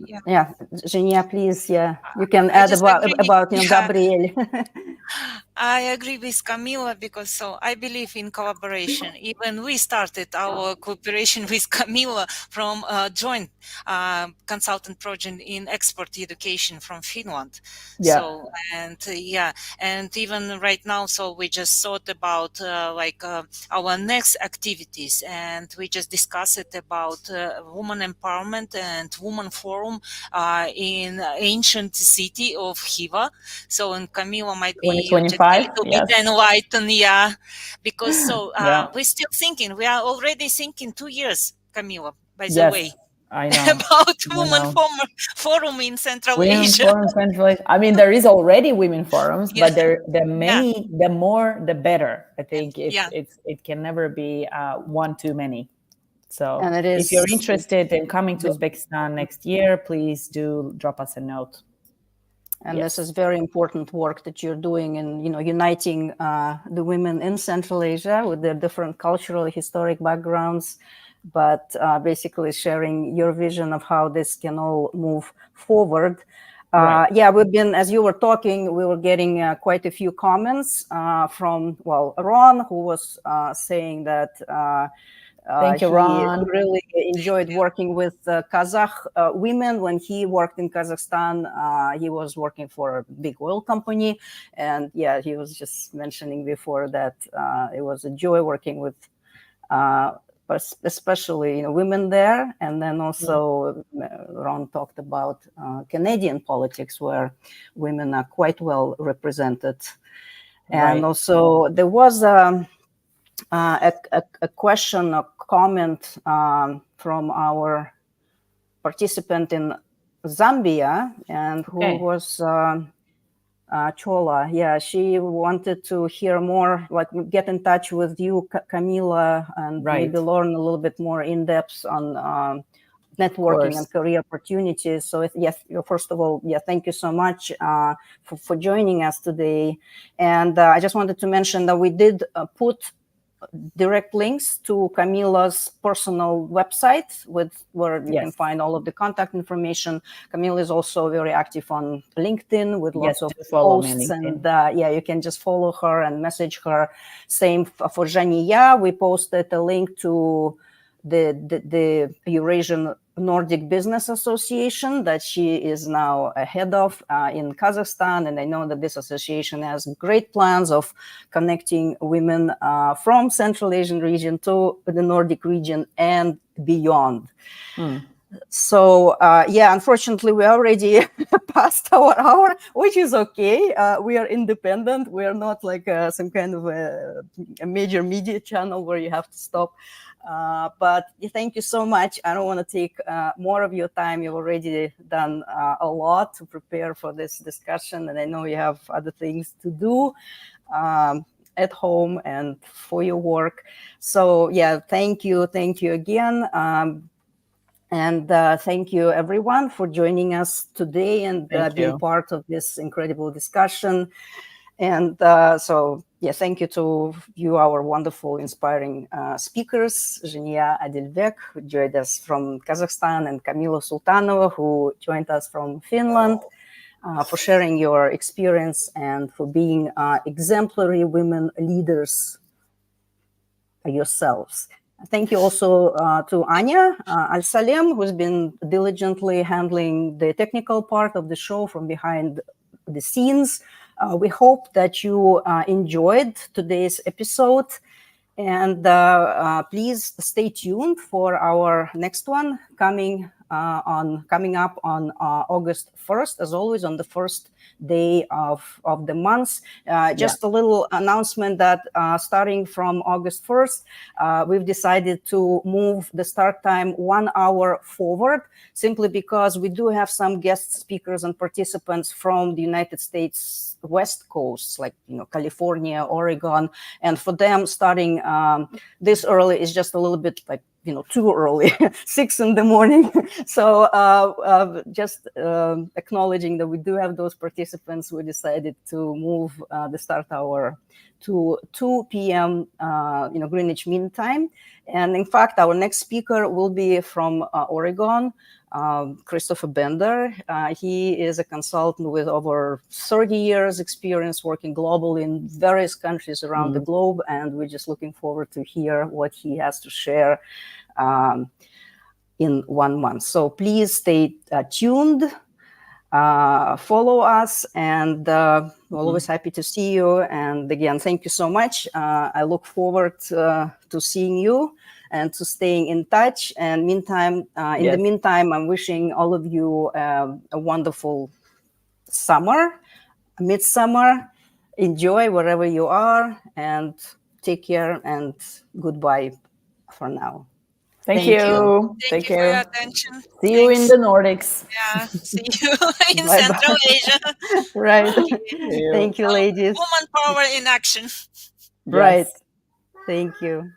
A: Jania, please, you can add about Gabriel.
C: I agree with Camila, because I believe in collaboration. Even we started our cooperation with Camila from a joint consultant project in export education from Finland.
B: Yeah.
C: And even right now, we just thought about our next activities, and we just discussed it about woman empowerment and woman forum in ancient city of Hiva. So, and Camila might be a little bit enlightened, because we're still thinking. We are already thinking 2 years, Camila, by the way.
B: I know.
C: About women forum in Central Asia.
B: I mean, there is already women forums, but there are many. The more, the better. I think it can never be one too many. So if you're interested in coming to Uzbekistan next year, please do drop us a note.
A: And this is very important work that you're doing in, uniting the women in Central Asia with their different cultural, historic backgrounds, but basically sharing your vision of how this can all move forward. We've been, as you were talking, we were getting quite a few comments from, Ron, who was saying that
B: thank you, Ron.
A: He really enjoyed working with Kazakh women. When he worked in Kazakhstan, he was working for a big oil company. And he was just mentioning before that it was a joy working with especially women there. And then also Ron talked about Canadian politics, where women are quite well represented. And also there was a question, a comment from our participant in Zambia, and who was Chola. She wanted to hear more, get in touch with you, Camila, and maybe learn a little bit more in depth on networking and career opportunities. So first of all, thank you so much for joining us today. And I just wanted to mention that we did put direct links to Camila's personal website where you can find all of the contact information. Camila is also very active on LinkedIn with lots of posts, and you can just follow her and message her. Same for Jania. We posted a link to the Eurasian Nordic Business Association that she is now a head of in Kazakhstan, and I know that this association has great plans of connecting women from Central Asian region to the Nordic region and beyond. So unfortunately we already passed our hour, which is okay. We are independent. We are not like some kind of a major media channel where you have to stop. But thank you so much. I don't want to take more of your time. You've already done a lot to prepare for this discussion, and I know you have other things to do at home and for your work. So thank you again. And thank you everyone for joining us today and being part of this incredible discussion. And thank you to you, our wonderful, inspiring speakers, Jania Adilbek, who joined us from Kazakhstan, and Kamila Sultanova, who joined us from Finland, for sharing your experience and for being exemplary women leaders yourselves. Thank you also to Anya Al-Salem, who's been diligently handling the technical part of the show from behind the scenes. We hope that you enjoyed today's episode, and please stay tuned for our next one coming up on August 1st, as always, on the first day of the month. Just a little announcement that starting from August 1st, we've decided to move the start time 1 hour forward, simply because we do have some guest speakers and participants from the United States West Coast, like California, Oregon, and for them starting this early is just a little bit like too early, 6 in the morning. So just acknowledging that we do have those participants, we decided to move the start hour to 2 p.m. Greenwich Mean Time. And in fact, our next speaker will be from Oregon, Christopher Bender. He is a consultant with over 30 years experience working globally in various countries around the globe, and we're just looking forward to hear what he has to share in 1 month. So please stay tuned, follow us, and we're always happy to see you. And again, thank you so much. I look forward to seeing you and to staying in touch. And meantime, in the meantime, I'm wishing all of you a wonderful summer, midsummer. Enjoy wherever you are, and take care, and goodbye for now.
B: Thank you.
C: Thank you for your attention.
B: See you in the Nordics.
C: Yeah, see you in Central Asia.
A: Right. Thank you, ladies.
C: Woman power in action.
A: Right. Thank you.